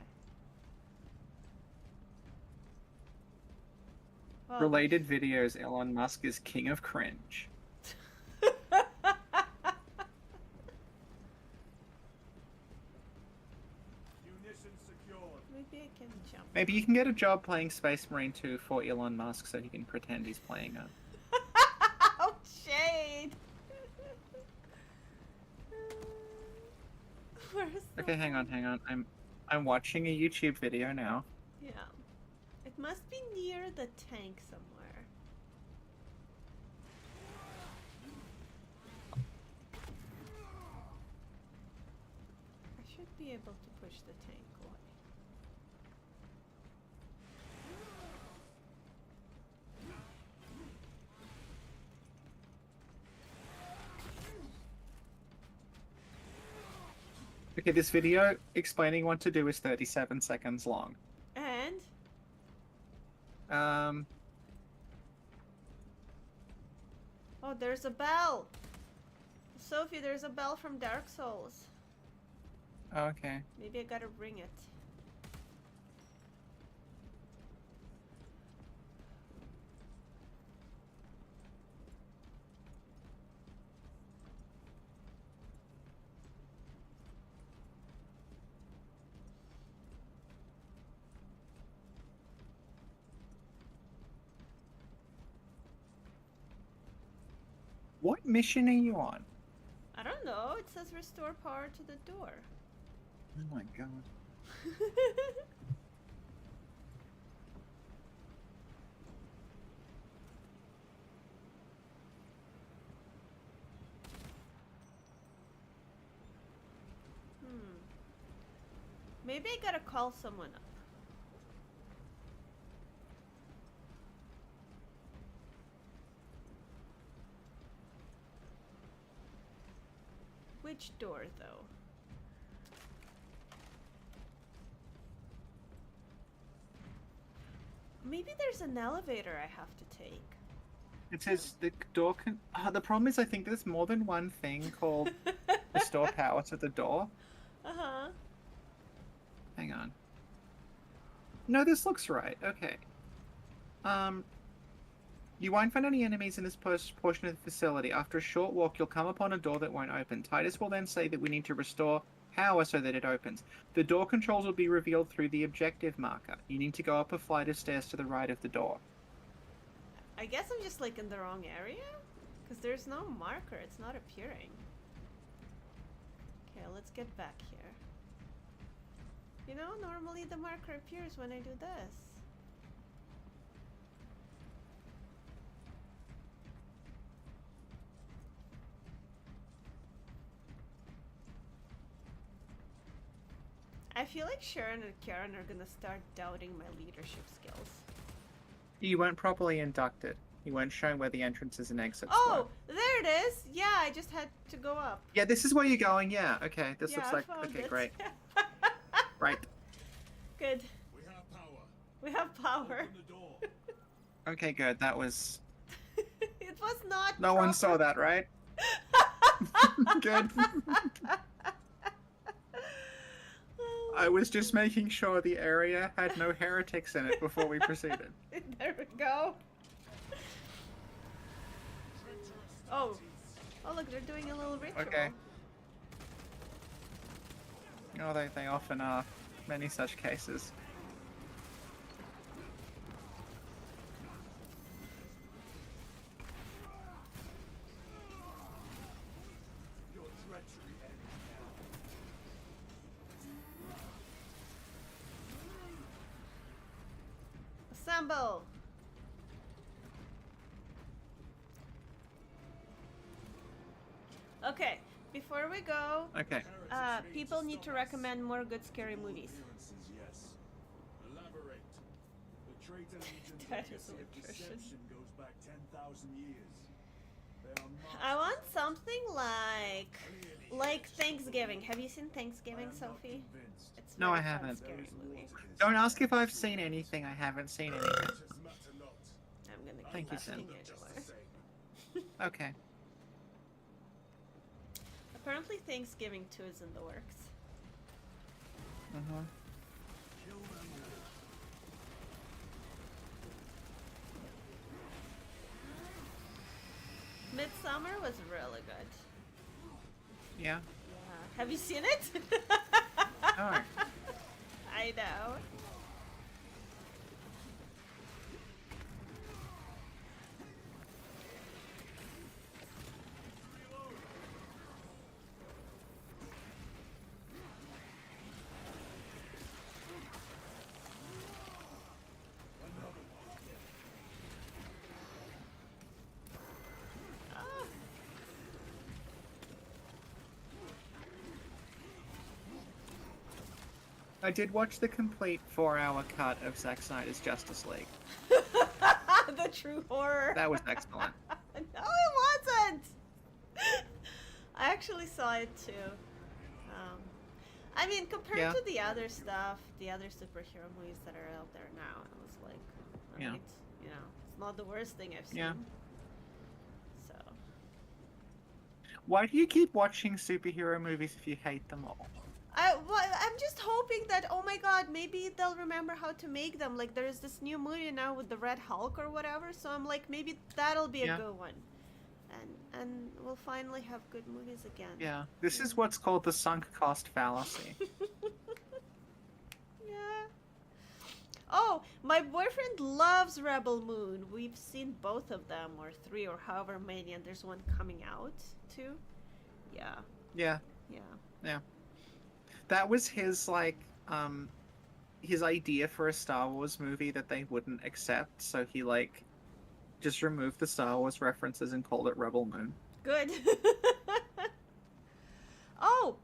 Well, Related videos, Elon Musk is king of cringe. Munitions secured. Maybe I can jump. Maybe you can get a job playing Space Marine 2 for Elon Musk so he can pretend he's playing it. Oh, shade! Where's the... Okay, hang on. I'm watching a YouTube video now. Yeah. It must be near the tank somewhere. I should be able to push the tank away. Okay, this video explaining what to do is 37 seconds long. And? Oh, there's a bell! Sophie, there's a bell from Dark Souls. Okay. Maybe I gotta ring it. What mission are you on? I don't know, it says restore power to the door. Oh my god. Maybe I gotta call someone up. Which door, though? Maybe there's an elevator I have to take. It says the door can... the problem is I think there's more than one thing called restore power to the door. Uh-huh. Hang on. No, this looks right. Okay. You won't find any enemies in this portion of the facility. After a short walk, you'll come upon a door that won't open. Titus will then say that we need to restore power so that it opens. The door controls will be revealed through the objective marker. You need to go up a flight of stairs to the right of the door. I guess I'm just like in the wrong area? Because there's no marker, it's not appearing. Okay, let's get back here. You know, normally the marker appears when I do this. I feel like Sharon and Karen are gonna start doubting my leadership skills. You weren't properly inducted. You weren't shown where the entrances and exits Oh, were. there it is! Yeah, I just had to go up. Yeah, this is where you're going. Yeah, okay. This Yeah, looks I like... found Okay, it. great. Right. Good. We have power. We have power. Open the door. Okay, good. That was... It was not No one proper. saw that, right? Good. I was just making sure the area had no heretics in it before we proceeded. There we go. Oh. Oh, look, they're doing a little ritual. Okay. Oh, they often are. Many such cases. Your treachery ends now. Assemble. Okay, before we go, Okay. people need to recommend more good scary movies. Appearances, yes. Elaborate. The trait and ancient That is legacy of electrician. deception goes back 10,000 years. They are I want masters. something like Thanksgiving. Have you seen Thanksgiving, Sophie? It's No, very I fun, haven't. Scary movie. Don't ask if I've seen anything. I haven't seen anything. I'm gonna Thank keep you, Sam. asking anyway. Okay. Apparently Thanksgiving 2 is in the works. Uh-huh. Midsummer was really good. Yeah. Yeah. Have you seen it? No. I know. Ah. I did watch the complete 4-hour cut of Zack Snyder's Justice League. The true horror. That was excellent. No, it wasn't. I actually saw it too. I mean, compared Yeah. to the other stuff, the other superhero movies that are out there now, it was like, Yeah. alright, you know, it's not the worst thing I've seen. Yeah. So, Why do you keep watching superhero movies if you hate them all? I'm just hoping that, oh my god, maybe they'll remember how to make them. Like, there's this new movie now with the Red Hulk or whatever, so I'm like, maybe that'll be a Yeah. good one. And we'll finally have good movies again. Yeah. This is what's called the sunk cost fallacy. Yeah. Oh, my boyfriend loves Rebel Moon. We've seen both of them, or 3, or however many, and there's one coming out too. Yeah. Yeah. Yeah. That was his, like, his idea for a Star Wars movie that they wouldn't accept, so he, like, just removed the Star Wars references and called it Rebel Moon. Good. Oh.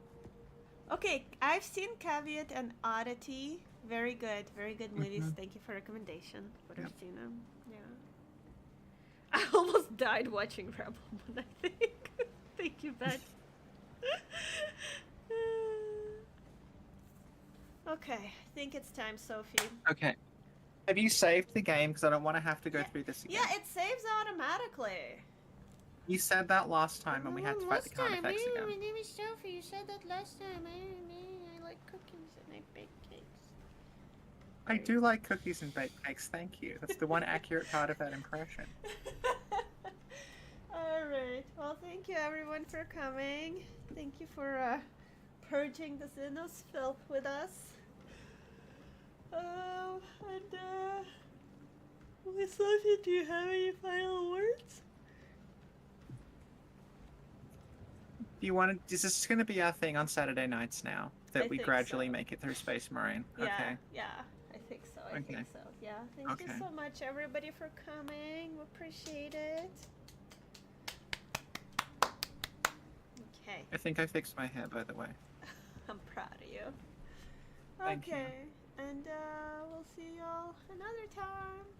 Okay, I've seen Caveat and Oddity. Very good movies. Mhm. Thank you for recommendation. Would have Yep. seen them. Yeah. I almost died watching Rebel Moon, I think. Thank you, Beth. Okay, I think it's time, Sophie. Okay. Have you saved the game? Because I don't want to have to go through this again. Yeah, it saves automatically. You said that last time when we had to fight the Last time, Carnifex My again. name is Sophie. You said that last time. I like cookies and I bake cakes. I do like cookies and baked cakes, thank you. That's the one accurate part of that impression. Alright. Well, thank you everyone for coming. Thank you for purging the Xenos filth with us. Miss Sophie, do you have any final words? Do you want to? Is this going to be our thing on Saturday nights now? That I we think gradually so. make it through Space Marine. Yeah, Okay. yeah, I think so. I Okay. think so. Yeah, thank you Okay. so much, everybody, for coming. We appreciate it. Okay, I think I fixed my hair, by the way. I'm proud of you. Thank you. Okay, and we'll see y'all another time.